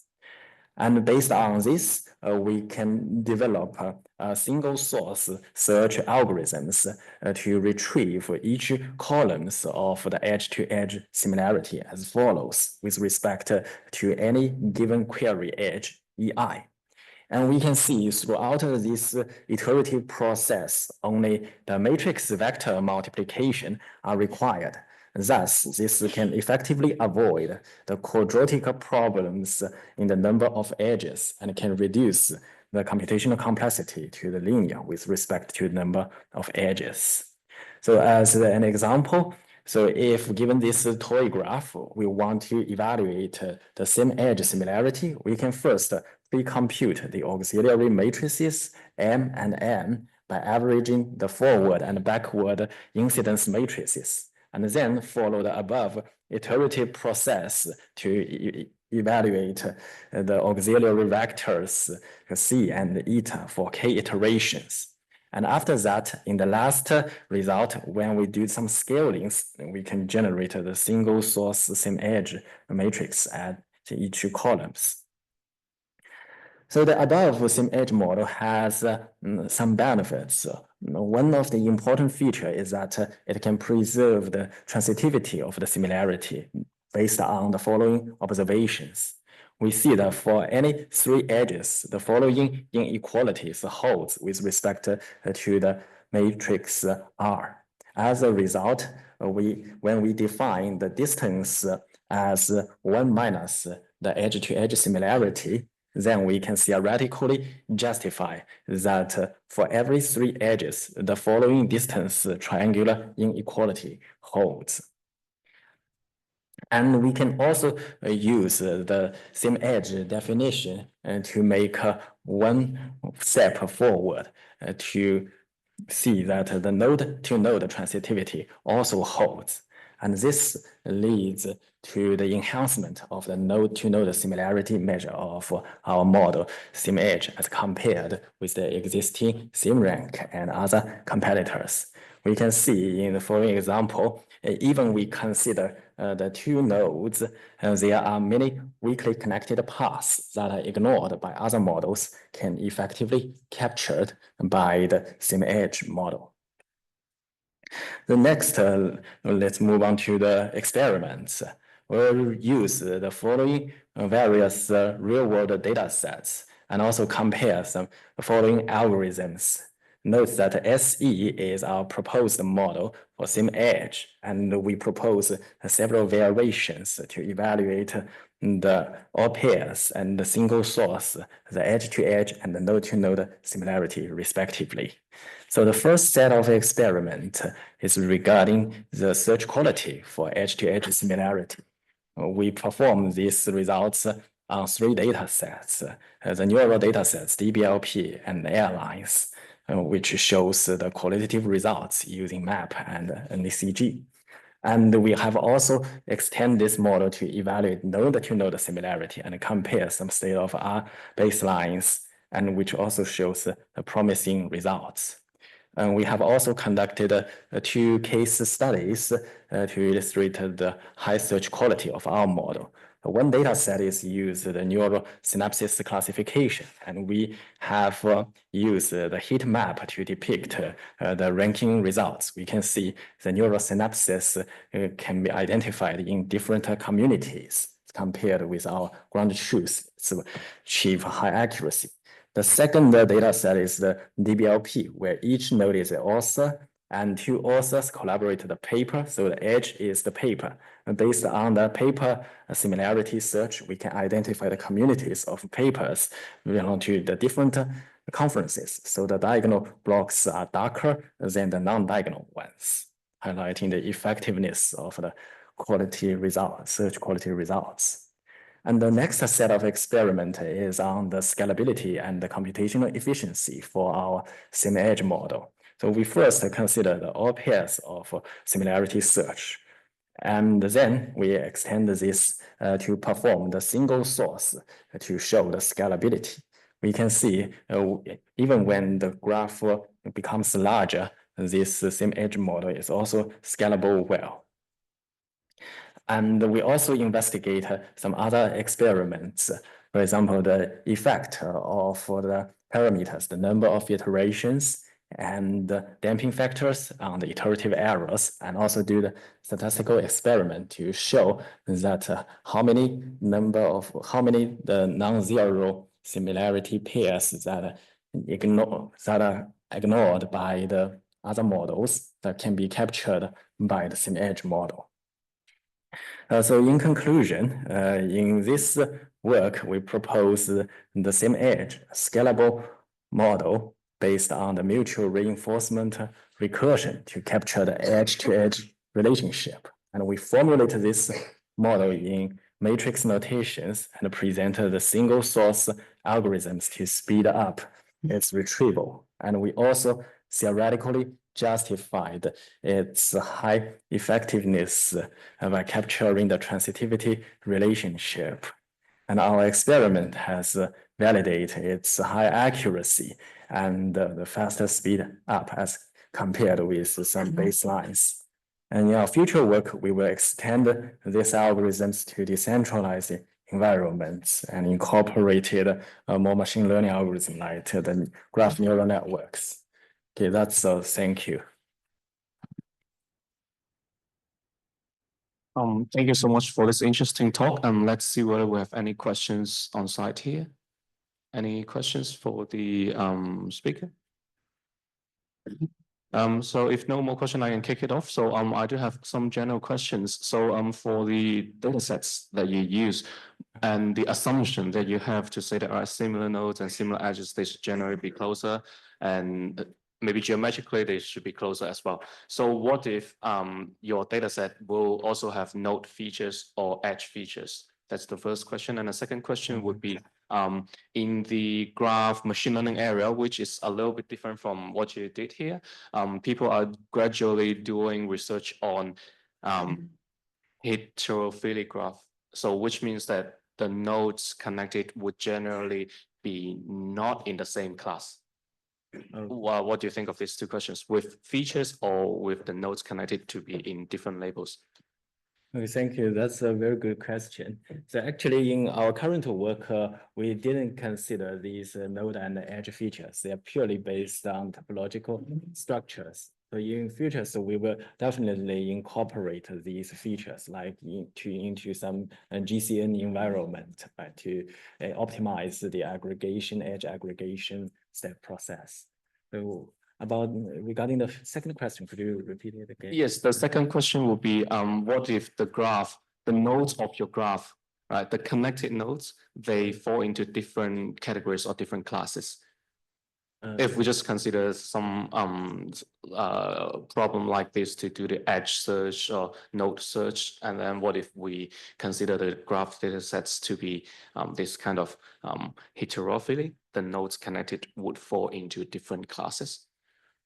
And based on this, we can develop a single source search algorithms to retrieve each columns of the edge-to-edge similarity as follows with respect to any given query edge EI. And we can see throughout this iterative process, only the matrix vector multiplication are required. Thus, this can effectively avoid the quadratic problems in the number of edges and can reduce the computational complexity to the linear with respect to the number of edges. So as an example, so if given this toy graph, we want to evaluate the same edge similarity, we can first pre-compute the auxiliary matrices M and N by averaging the forward and backward incidence matrices, and then follow the above iterative process to evaluate the auxiliary vectors C and eta for k iterations. And after that, in the last result, when we do some scalings, we can generate the single source same edge matrix at each columns. So the above same edge model has some benefits. One of the important features is that it can preserve the transitivity of the similarity based on the following observations. We see that for any 3 edges, the following inequalities holds with respect to the matrix R. As a result, when we define the distance as 1 minus the edge-to-edge similarity, then we can theoretically justify that for every 3 edges, the following distance triangular inequality holds. And we can also use the same edge definition to make one step forward to see that the node-to-node transitivity also holds. And this leads to the enhancement of the node-to-node similarity measure of our model SIM-Edge as compared with the existing SIM-Rank and other competitors. We can see in the following example, even we consider the 2 nodes, there are many weakly connected paths that are ignored by other models can effectively captured by the SIM-Edge model. The next, let's move on to the experiments. We'll use the following various real-world data sets and also compare some following algorithms. Note that SE is our proposed model for SIM-Edge, and we propose several variations to evaluate the all pairs and the single source, the edge-to-edge and the node-to-node similarity, respectively. So the first set of experiment is regarding the search quality for edge-to-edge similarity. We perform these results on 3 data sets, the neural data sets, DBLP, and airlines, which shows the qualitative results using MAP and NCG. And we have also extended this model to evaluate node-to-node similarity and compare some state-of-art baselines, and which also shows promising results. And we have also conducted 2 case studies to illustrate the high search quality of our model. One data set is used the neural synapses classification, and we have used the heat map to depict the ranking results. We can see the neural synapses can be identified in different communities compared with our ground truth to achieve high accuracy. The second data set is the DBLP, where each node is an author and 2 authors collaborate the paper. So the edge is the paper. And based on the paper similarity search, we can identify the communities of papers belong to the different conferences. So the diagonal blocks are darker than the non-diagonal ones, highlighting the effectiveness of the quality results, search quality results. And the next set of experiment is on the scalability and the computational efficiency for our SIM-Edge model. So we first consider the all pairs of similarity search. And then we extend this to perform the single source to show the scalability. We can see even when the graph becomes larger, this SIM-Edge model is also scalable well. And we also investigate some other experiments. For example, the effect of the parameters, the number of iterations, and the damping factors on the iterative errors, and also do the statistical experiment to show that how many the non-zero similarity pairs that are ignored by the other models that can be captured by the SIM-Edge model. So in conclusion, in this work, we propose the SIM-Edge scalable model based on the mutual reinforcement recursion to capture the edge-to-edge relationship. And we formulate this model in matrix notations and present the single source algorithms to speed up its retrieval. And we also theoretically justified its high effectiveness by capturing the transitivity relationship. And our experiment has validated its high accuracy and the faster speed up as compared with some baselines. And in our future work, we will extend these algorithms to decentralized environments and incorporated more machine learning algorithms like the graph neural networks. Okay, that's all. Thank you. Thank you so much for this interesting talk. Let's see whether we have any questions on site here. Any questions for the speaker? So if no more question, I can kick it off. So I do have some general questions. So for the data sets that you use, and the assumption that you have to say there are similar nodes and similar edges, they should generally be closer, and maybe geometrically they should be closer as well. So what if your data set will also have node features or edge features? That's the first question. And the second question would be in the graph machine learning area, which is a little bit different from what you did here. People are gradually doing research on heterophilic graph. So which means that the nodes connected would generally be not in the same class. Well, what do you think of these two questions, with features or with the nodes connected to be in different labels? Okay, thank you. That's a very good question. So actually in our current work, we didn't consider these node and edge features. They are purely based on topological structures. So in future, so we will definitely incorporate these features like into some GCN environment, right, to optimize the aggregation, edge aggregation step process. So regarding the second question, could you repeat it again? Yes, the second question would be, what if the graph, the nodes of your graph, right, the connected nodes, they fall into different categories or different classes? If we just consider some problem like this to do the edge search or node search, and then what if we consider the graph data sets to be this kind of heterophily, the nodes connected would fall into different classes?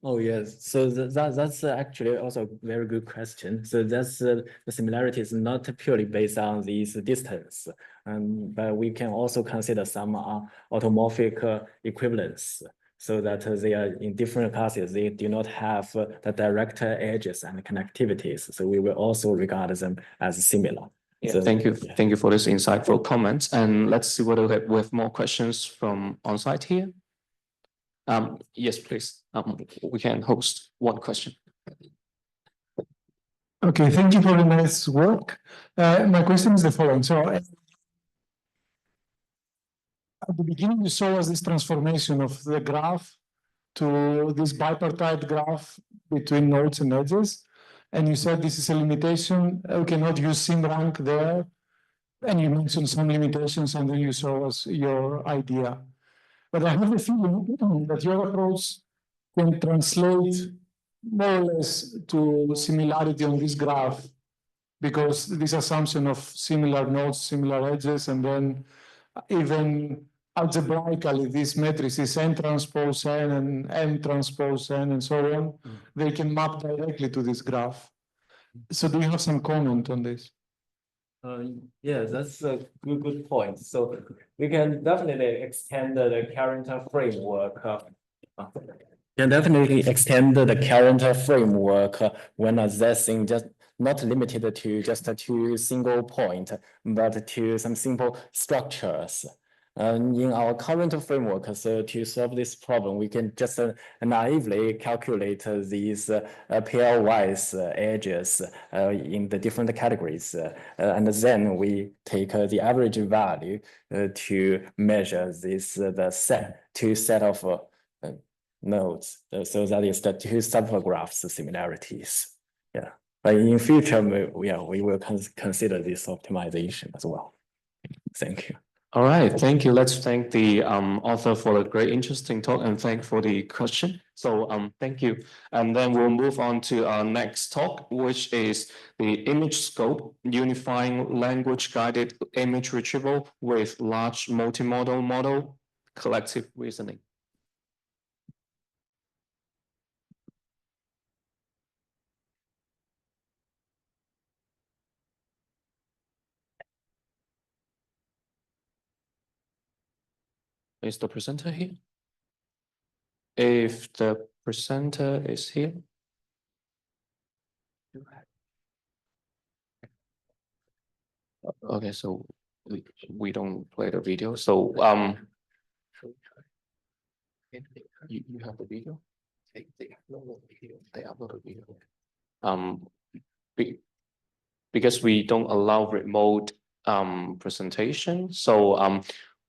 Oh yes, so that's actually also a very good question. So that's the similarity is not purely based on these distance, but we can also consider some automorphic equivalence, so that they are in different classes. They do not have the direct edges and connectivities. So we will also regard them as similar. Yeah, So, thank you. Yeah. Thank you for this insightful comments. And let's see whether we have more questions from on site here. Yes, please. We can host one question. Okay, thank you for the nice work. My question is the following. So at the beginning, you saw us this transformation of the graph to this bipartite graph between nodes and edges. And you said this is a limitation. We cannot use SimRank there. And you mentioned some limitations, and then you show us your idea. But I have the feeling that your approach can translate more or less to similarity on this graph, because this assumption of similar nodes, similar edges, and then even algebraically, these matrices n transpose n and n transpose n and so on, they can map directly to this graph. So do you have some comment on this? Yeah, that's a good point. So we can definitely extend the current framework. Can definitely extend the current framework when assessing just not limited to just two single point, but to some simple structures. In our current framework, so to solve this problem, we can just naively calculate these pairwise edges in the different categories. And then we take the average value to measure this two set of nodes. So that is the two subgraphs similarities. Yeah. But in future, we will consider this optimization as well. Thank you. All right, thank you. Let's thank the author for a great, interesting talk, and thank for the question. So thank you. And then we'll move on to our next talk, which is the image scope, unifying language-guided image retrieval with large multimodal model collective reasoning. Is the presenter here? If the presenter is here. Okay, so we don't play the video. So you have the video? They upload the video. Because we don't allow remote presentation, so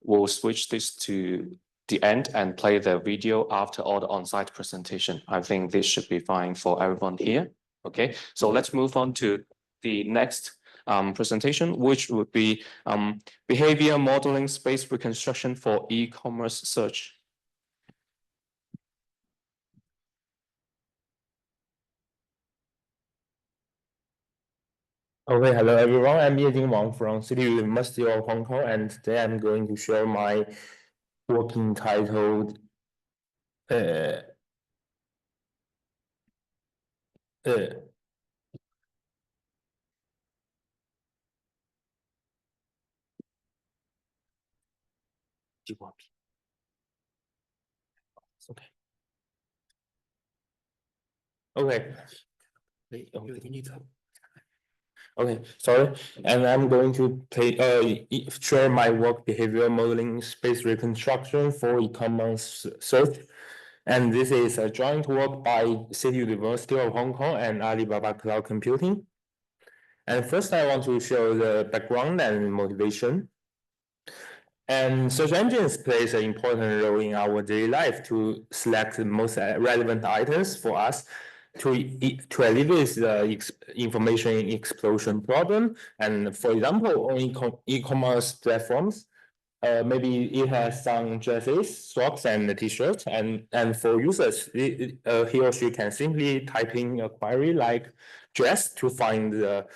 we'll switch this to the end and play the video after all the on-site presentation. I think this should be fine for everyone here. Okay, so let's move on to the next presentation, which would be behavior modeling space reconstruction for e-commerce search. Okay, hello everyone. I'm Yejing Wang from City University of Hong Kong, and today I'm going to share my work entitled Okay. Okay, sorry. And I'm going to share my work behavior modeling space reconstruction for e-commerce search. And this is a joint work by City University of Hong Kong and Alibaba Cloud Computing. And first I want to show the background and motivation. And search engines plays an important role in our daily life to select the most relevant items for us to alleviate the information explosion problem. And for example, on e-commerce platforms, maybe it has some dresses, socks, and t-shirts. And for users, he or she can simply type in a query like dress to find the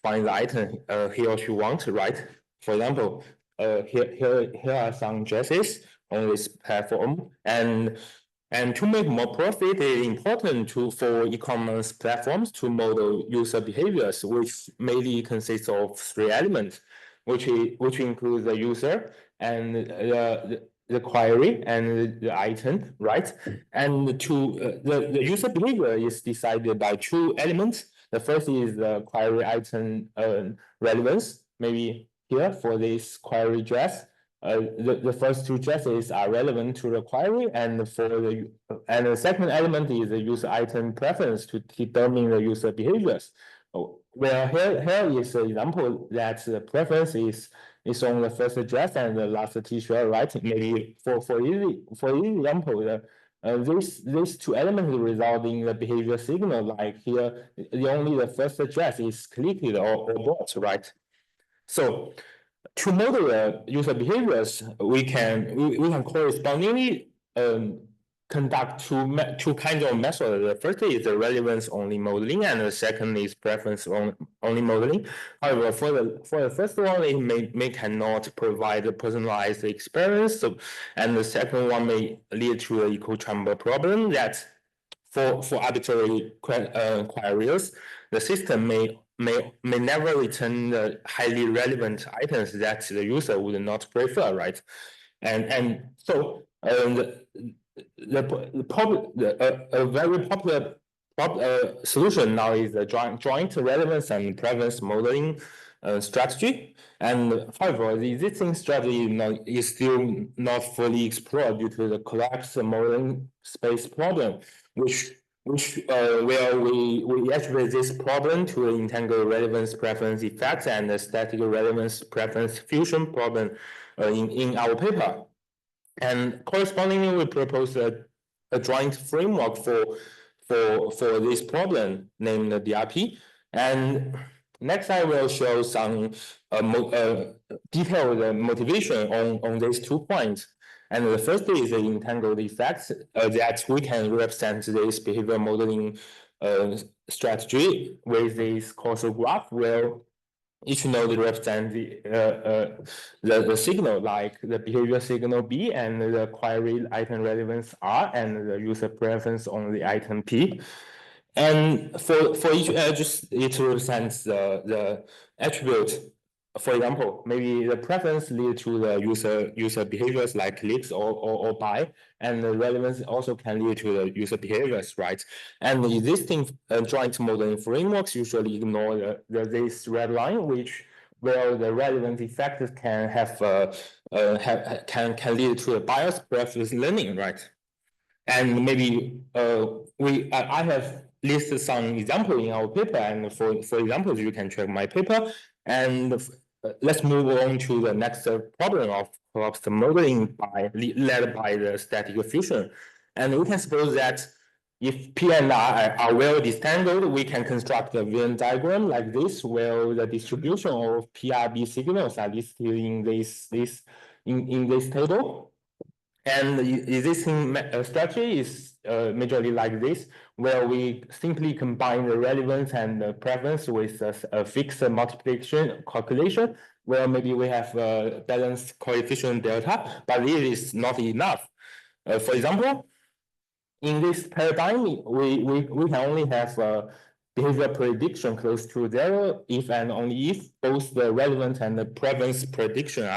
item he or she wants, right? For example, here are some dresses on this platform, and to make more profit, it is important for e-commerce platforms to model user behaviors, which mainly consists of 3 elements, which include the user and the query and the item, right? And the user behavior is decided by 2 elements. The first is the query item relevance, maybe here for this query dress. The first 2 dresses are relevant to the query, and the second element is the user item preference to determine the user behaviors. Well, here is an example that the preference is on the first dress and the last t-shirt, right? Maybe for example, these 2 elements result in the behavior signal, like here, only the first dress is clicked or bought, right? So to model the user behaviors, we can correspondingly conduct two kinds of methods. The first is the relevance only modeling, and the second is preference only modeling. However, for the first one, it cannot provide a personalized experience, and the second one may lead to an echo chamber problem that for arbitrary queries, the system may never return the highly relevant items that the user would not prefer, right? And so a very popular solution now is the joint relevance and preference modeling strategy. And however, the existing strategy is still not fully explored due to the collapse modeling space problem, where we attribute this problem to the entangled relevance preference effect and the static relevance preference fusion problem in our paper. And correspondingly, we propose a joint framework for this problem named the DRP. And next, I will show some detailed motivation on these 2 points. And the first is the entangled effects that we can represent this behavior modeling strategy with this causal graph, where each node represents the signal, like the behavior signal B and the query item relevance R and the user preference on the item P. And for each edge, it represents the attribute. For example, maybe the preference lead to the user behaviors like clicks or buy, and the relevance also can lead to the user behaviors, right? And the existing joint modeling frameworks usually ignore this red line, where the relevant effects can can lead to a bias preference learning, right? And maybe I have listed some example in our paper, and for examples, you can check my paper. And let's move on to the next problem of collapsed modeling led by the static fusion. And we can suppose that if P and R are well disentangled, we can construct a Venn diagram like this, where the distribution of PRB signals are listed in this table. And the existing strategy is majorly like this, where we simply combine the relevance and the preference with a fixed multiplication calculation, where maybe we have a balanced coefficient delta, but it is not enough. For example, in this paradigm, we can only have behavior prediction close to 0 if and only if both the relevant and the preference prediction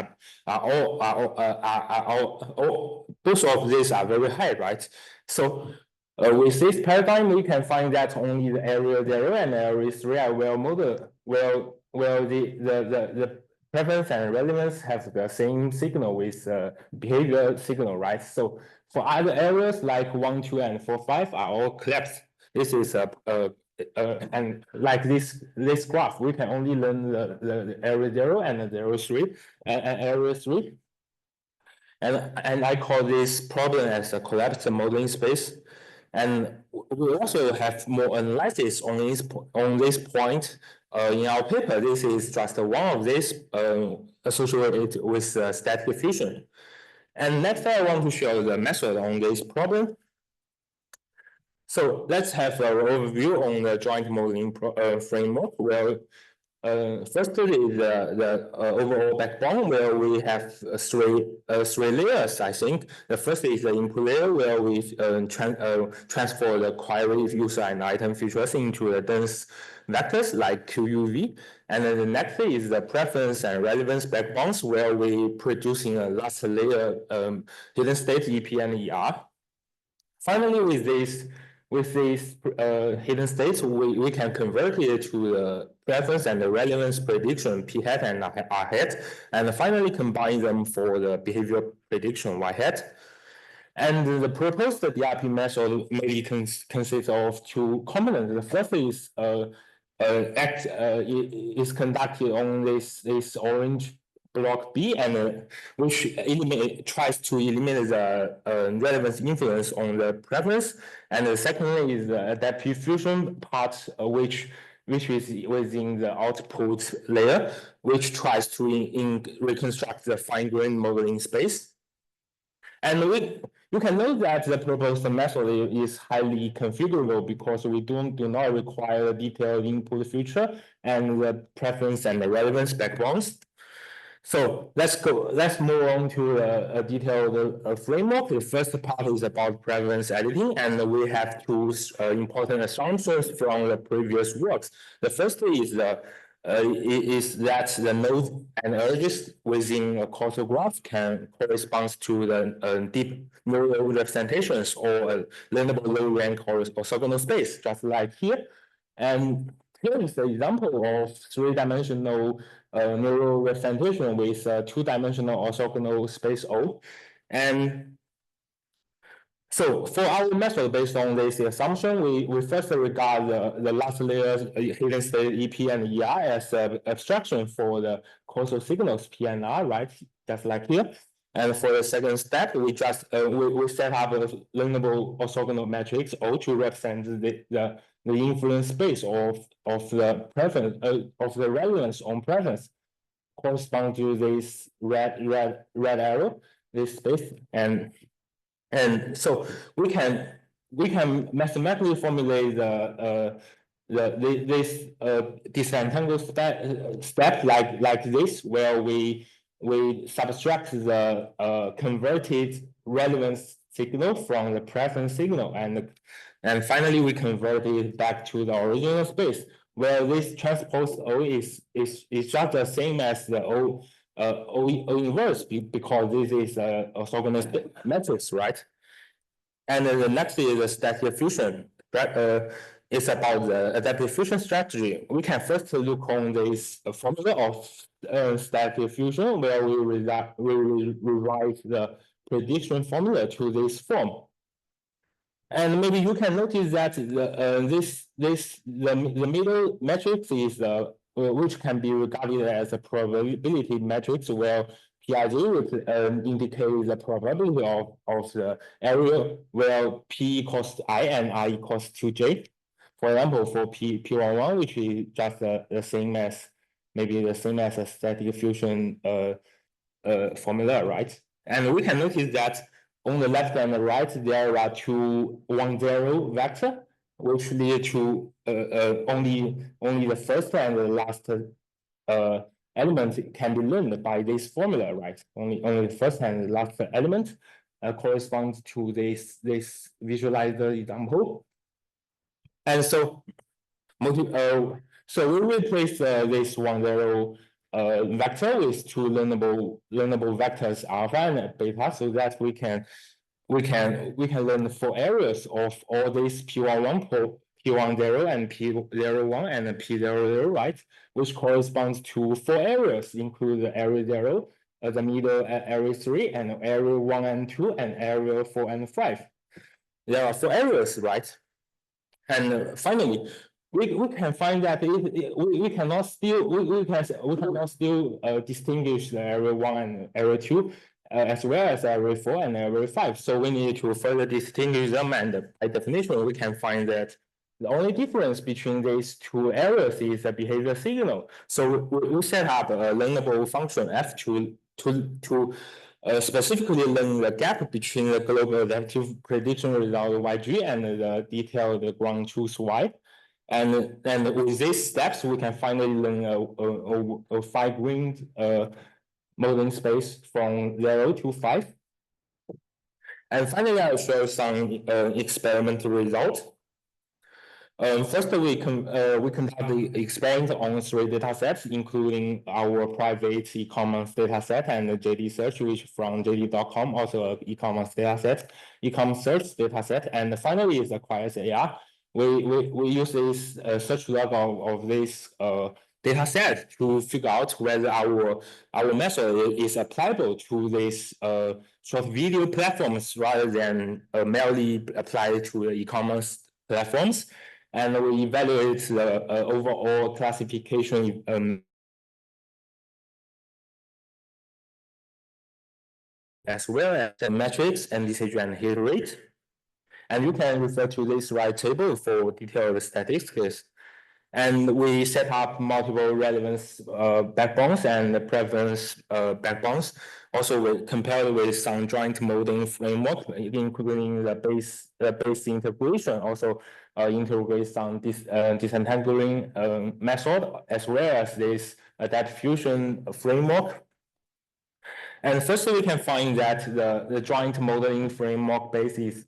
both of these are very high, right? So with this paradigm, we can find that only the area 0 and area 3 are well modeled, where the preference and relevance have the same signal with behavior signal, right? So for other areas like 1, 2, and 4, 5 are all collapsed. This is and like this graph, we can only learn the area 0 and the area 3 and area 3. And I call this problem as a collapsed modeling space. And we also have more analysis on this point in our paper. This is just one of these associated with static diffusion. And next, I want to show the method on this problem. So let's have an overview on the joint modeling framework, where firstly the overall backbone, where we have three layers, I think. The first is the input layer, where we transfer the query, user, and item features into the dense vectors like QUV. And then the next is the preference and relevance backbones, where we producing a last layer hidden state EP and ER. Finally, with these hidden states, we can convert it to the preference and the relevance prediction P hat and R hat, and finally combine them for the behavior prediction Y hat. And the proposed DRP method mainly consists of two components. The first is is conducted on this orange block B, and which tries to eliminate the relevance influence on the preference. And the second is the adaptive fusion part, which is within the output layer, which tries to reconstruct the fine-grained modeling space. And you can note that the proposed method is highly configurable because we do not require a detailed input feature and the preference and the relevance backbones. So let's move on to a detailed framework. The first part is about preference editing, and we have two important assumptions from the previous works. The first is that the nodes and edges within a causal graph can correspond to the deep neural representations or a learnable low-rank orthogonal space, just like here. And here is the example of three-dimensional neural representation with two-dimensional orthogonal space O. And so for our method, based on this assumption, we first regard the last layer hidden state EP and ER as an abstraction for the causal signals P and R, right? Just like here. And for the second step, we just we set up a learnable orthogonal matrix O to represent the influence space of the preference of the relevance on preference correspond to this red arrow, this space, and so we can mathematically formulate this disentangled step like this, where we subtract the converted relevance signal from the preference signal, and finally we convert it back to the original space, where this transpose O is just the same as the O inverse, because this is a orthogonal matrix, right? And then the next is the static diffusion. It's about the adaptive fusion strategy. We can first look on this formula of static diffusion, where we rewrite the prediction formula to this form. And maybe you can notice that the middle matrix is which can be regarded as a probability matrix, where PID would indicate the probability of the area where P equals I and I equals to J. For example, for P11, which is just the same as maybe the same as a static fusion formula, right? And we can notice that on the left and the right, there are two 1-0 vector, which lead to only the first and the last element can be learned by this formula, right? Only the first and the last element corresponds to this visualized example. And so, so we replace this 1-0 vector with two learnable vectors alpha and beta, so that we can learn 4 areas of all these P11, P10 and P01 and P00, right? Which corresponds to 4 areas, include the area 0, the middle area 3, and area 1 and 2, and area 4 and 5. There are 4 areas, right? And finally, we can find that we cannot still distinguish the area 1 and area 2 as well as area 4 and area 5. So we need to further distinguish them, and by definition, we can find that the only difference between these 2 areas is the behavior signal. So we set up a learnable function f to specifically learn the gap between the global adaptive prediction result YG and the detailed ground truth Y. And with these steps, we can finally learn a 5-ring modeling space from 0 to 5. And finally, I'll show some experimental results. First, we conduct the experiment on 3 data sets, including our private e-commerce data set and the JD search, which from JD.com, also an e-commerce data set, e-commerce search data set, and finally is acquires AR. We use this search log of this data set to figure out whether our method is applicable to these short video platforms rather than merely applied to the e-commerce platforms. And we evaluate the overall classification as well as the metrics and decision and hit rate. And you can refer to this right table for detailed statistics. And we set up multiple relevance backbones and preference backbones. Also, we compared with some joint modeling framework, including the base integration. Also, integrate some disentangling method, as well as this adaptive fusion framework. And first, we can find that the joint modeling framework base is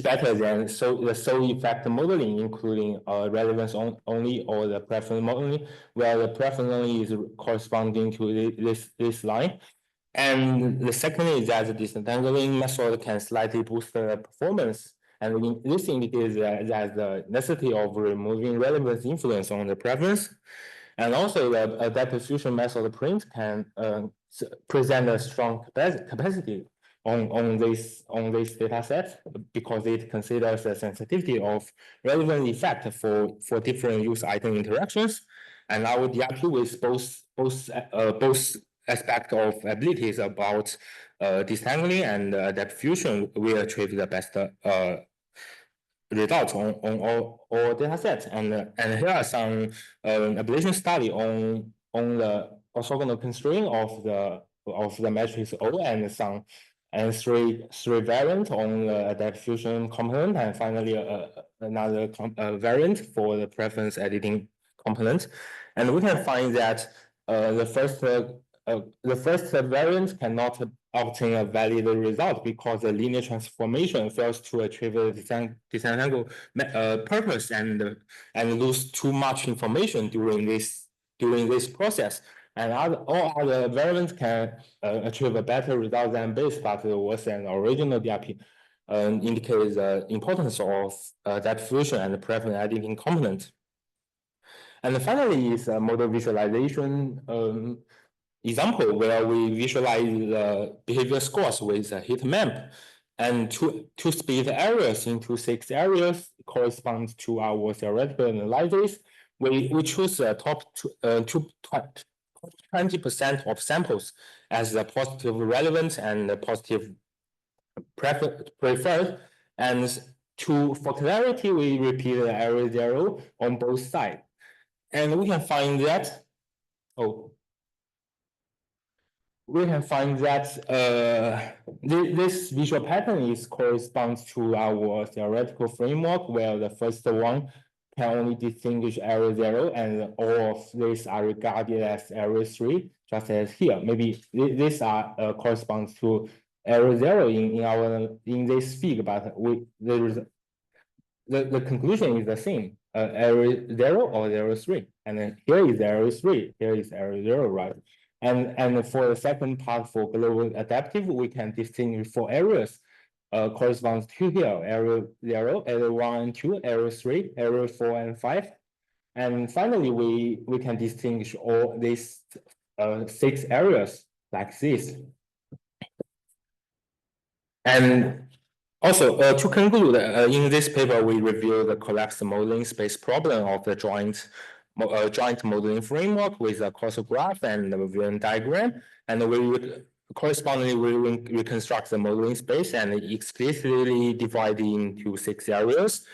better than the sole effect modeling, including relevance only or the preference modeling, where the preference only is corresponding to this line. And the second is that the disentangling method can slightly boost the performance. And this indicates that the necessity of removing relevance influence on the preference. And also the adaptive fusion method print can present a strong capacity on this data set, because it considers the sensitivity of relevant effect for different use item interactions. And our DRP with both aspect of abilities about disentangling and adaptive fusion will achieve the best results on all data sets. And here are some ablation study on the orthogonal constraint of the matrix O, and three variant on the adaptive fusion component, and finally another variant for the preference editing component. And we can find that the first variant cannot obtain a valid result because the linear transformation fails to achieve the disentangle purpose and lose too much information during this process. And all other variants can achieve a better result than base, but worse than original DRP, indicates the importance of that fusion and the preference editing component. And finally is a model visualization example where we visualize the behavior scores with a heat map, and to split areas into 6 areas corresponds to our theoretical analysis. We choose the top 20% of samples as the positive relevant and the positive preferred. And for clarity, we repeat the area 0 on both sides. And we can find that, this visual pattern corresponds to our theoretical framework, where the first one can only distinguish area 0, and all of these are regarded as area 3, just as here. Maybe these corresponds to area 0 in this fig, but the conclusion is the same. Area 0 or area 3, and then here is area 3, here is area 0, right? And for the second part, for global adaptive, we can distinguish 4 areas corresponds to here: area 0, area 1 and 2, area 3, area 4 and 5. And finally, we can distinguish all these 6 areas like this. And also, to conclude, in this paper, we review the collapsed modeling space problem of the joint modeling framework with a causal graph and a Venn diagram, and we would correspondingly reconstruct the modeling space and explicitly divide it into 6 areas.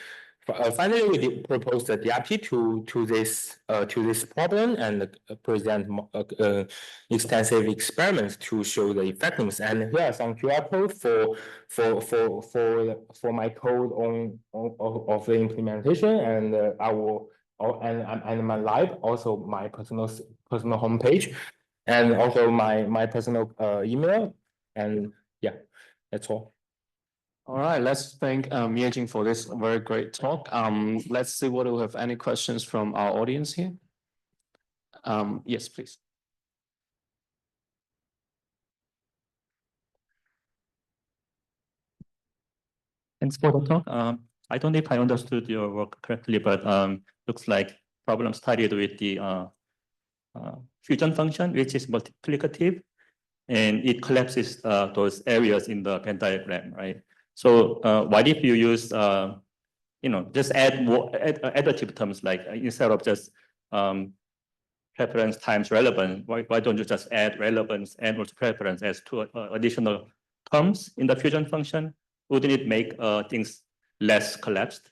Finally, we propose the DRP to this problem and present extensive experiments to show the effectiveness. And here are some QR codes for my code of the implementation, and and my lab, also my personal homepage, and also my personal email. And yeah, that's all. All right, let's thank Miejing for this very great talk. Let's see whether we have any questions from our audience here. Yes, please. Thanks for the talk. I don't know if I understood your work correctly, but looks like problem studied with the fusion function, which is multiplicative, and it collapses those areas in the Venn diagram, right? So what if you use, just add more additive terms, like instead of just preference times relevance, why don't you just add relevance and also preference as 2 additional terms in the fusion function? Wouldn't it make things less collapsed?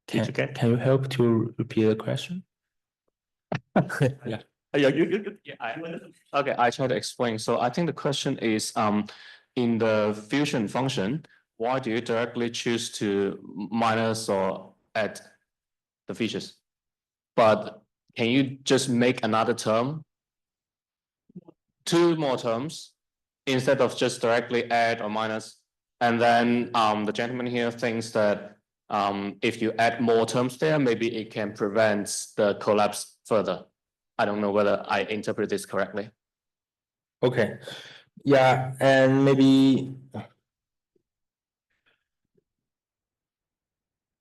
Can you help to repeat the question? Yeah. Okay, I try to explain. So I think the question is, in the fusion function, why do you directly choose to minus or add the features? But can you just make another term, 2 more terms, instead of just directly add or minus? And then the gentleman here thinks that if you add more terms there, maybe it can prevent the collapse further. I don't know whether I interpret this correctly. Okay. Yeah, and maybe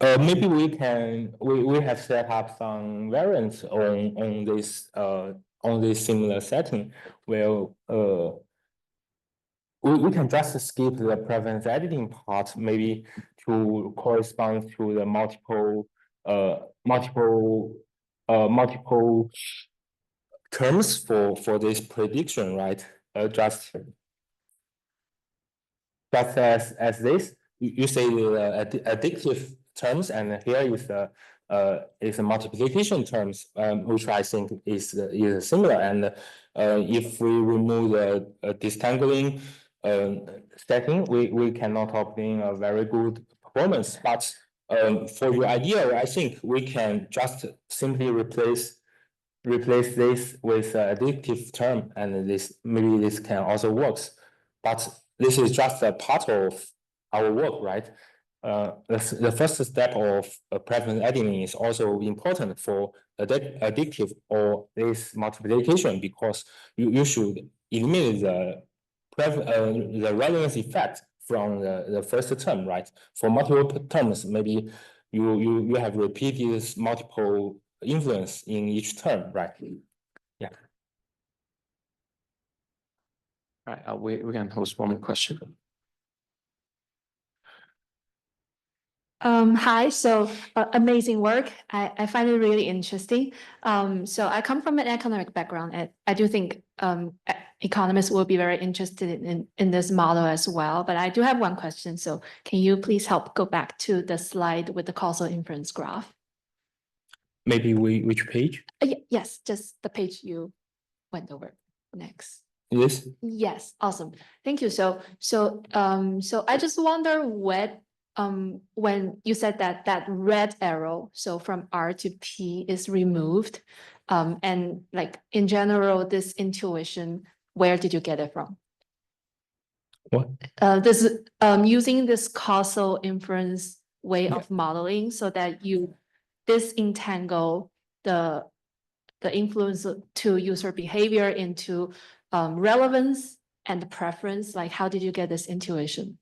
we have set up some variants on this similar setting where we can just skip the preference editing part, maybe to correspond to the multiple terms for this prediction, right? Just as this, you say the additive terms, and here is the multiplication terms, which I think is similar. And if we remove the distangling setting, we cannot obtain a very good performance. But for your idea, I think we can just simply replace this with an additive term, and maybe this can also works. But this is just a part of our work, right? The first step of preference editing is also important for additive or this multiplication, because you should eliminate the relevance effect from the first term, right? For multiple terms, maybe you have repeated multiple influence in each term, right? Yeah. All right, we can host one more question. Hi, so amazing work. I find it really interesting. So I come from an economic background, and I do think economists will be very interested in this model as well. But I do have one question. So can you please help go back to the slide with the causal inference graph? Maybe which page? Yes, just the page you went over next. Yes. Yes, awesome. Thank you. So I just wonder what when you said that red arrow, so from R to P is removed, and like in general, this intuition, where did you get it from? What? This using this causal inference way of modeling so that you disentangle the influence to user behavior into relevance and preference. Like, how did you get this intuition?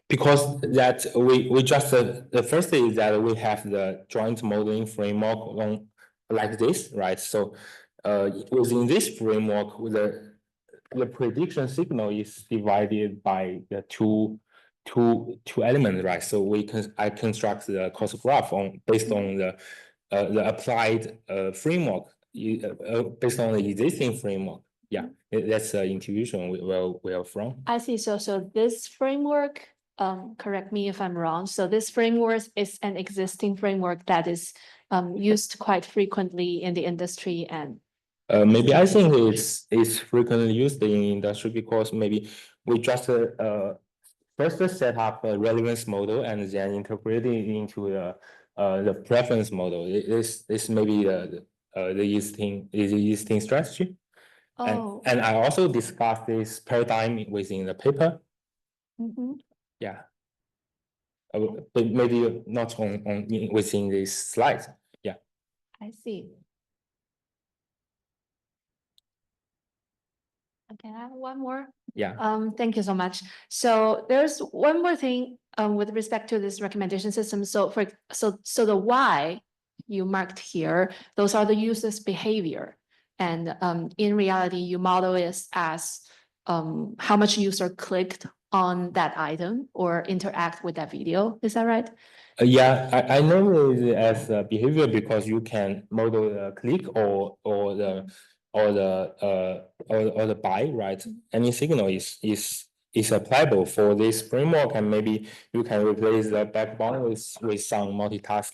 Because that we just the first thing is that we have the joint modeling framework on like this, right? So within this framework, the prediction signal is divided by the two elements, right? So I construct the causal graph based on the applied framework based on the existing framework. Yeah, that's the intuition we are from. I see. So this framework, correct me if I'm wrong. So this framework is an existing framework that is used quite frequently in the industry and. Maybe I think it's frequently used in industry because maybe we just first set up a relevance model and then integrate it into the preference model. This may be the existing strategy. Oh. And I also discussed this paradigm within the paper. Yeah. But maybe not within this slide. Yeah. I see. Can I have one more? Yeah. Thank you so much. So there's one more thing with respect to this recommendation system. So so the why you marked here, those are the user's behavior. And in reality, you model it as how much user clicked on that item or interact with that video. Is that right? Yeah, I know it as a behavior because you can model the click or the buy, right? Any signal is applicable for this framework, and maybe you can replace the backbone with some multitask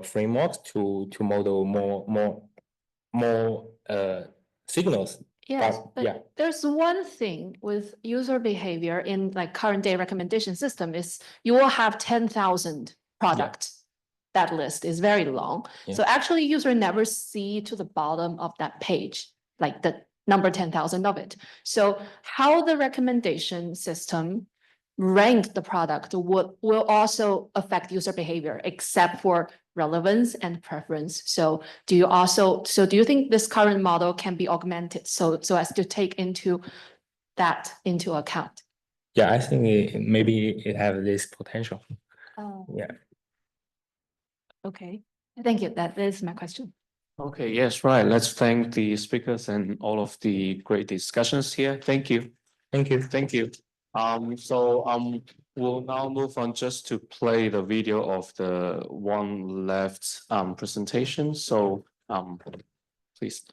frameworks to model more signals. Yes, but yeah. there's one thing with user behavior in like current day recommendation system is you will have 10,000 products. That list is very long. So actually user never see to the bottom of that page, like the number 10,000 of it. So how the recommendation system rank the product will also affect user behavior, except for relevance and preference. So do you think this current model can be augmented so as to take that into account? Yeah, I think maybe it has this potential. Yeah. Okay, thank you. That is my question. Okay, yes, right. Let's thank the speakers and all of the great discussions here. Thank you. Thank you. Thank you. We'll now move on just to play the video of the one left presentation. So please.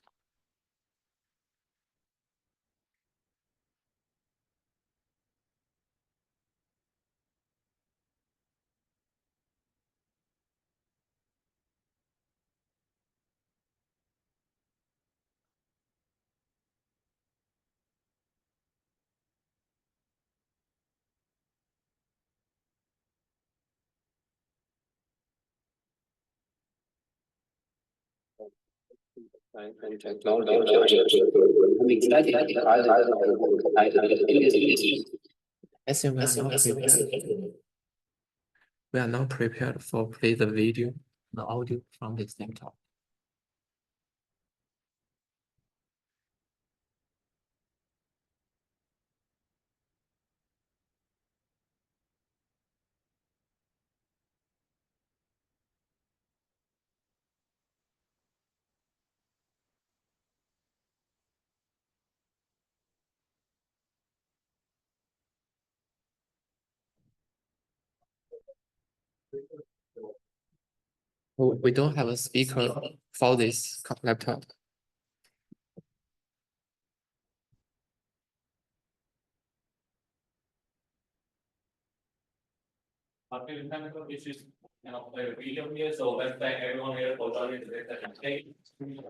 As we are now prepared for play the video, the audio from the same talk. We don't have a speaker for this laptop. Okay, technical issues, play a video here, so let's thank everyone here for joining today's session.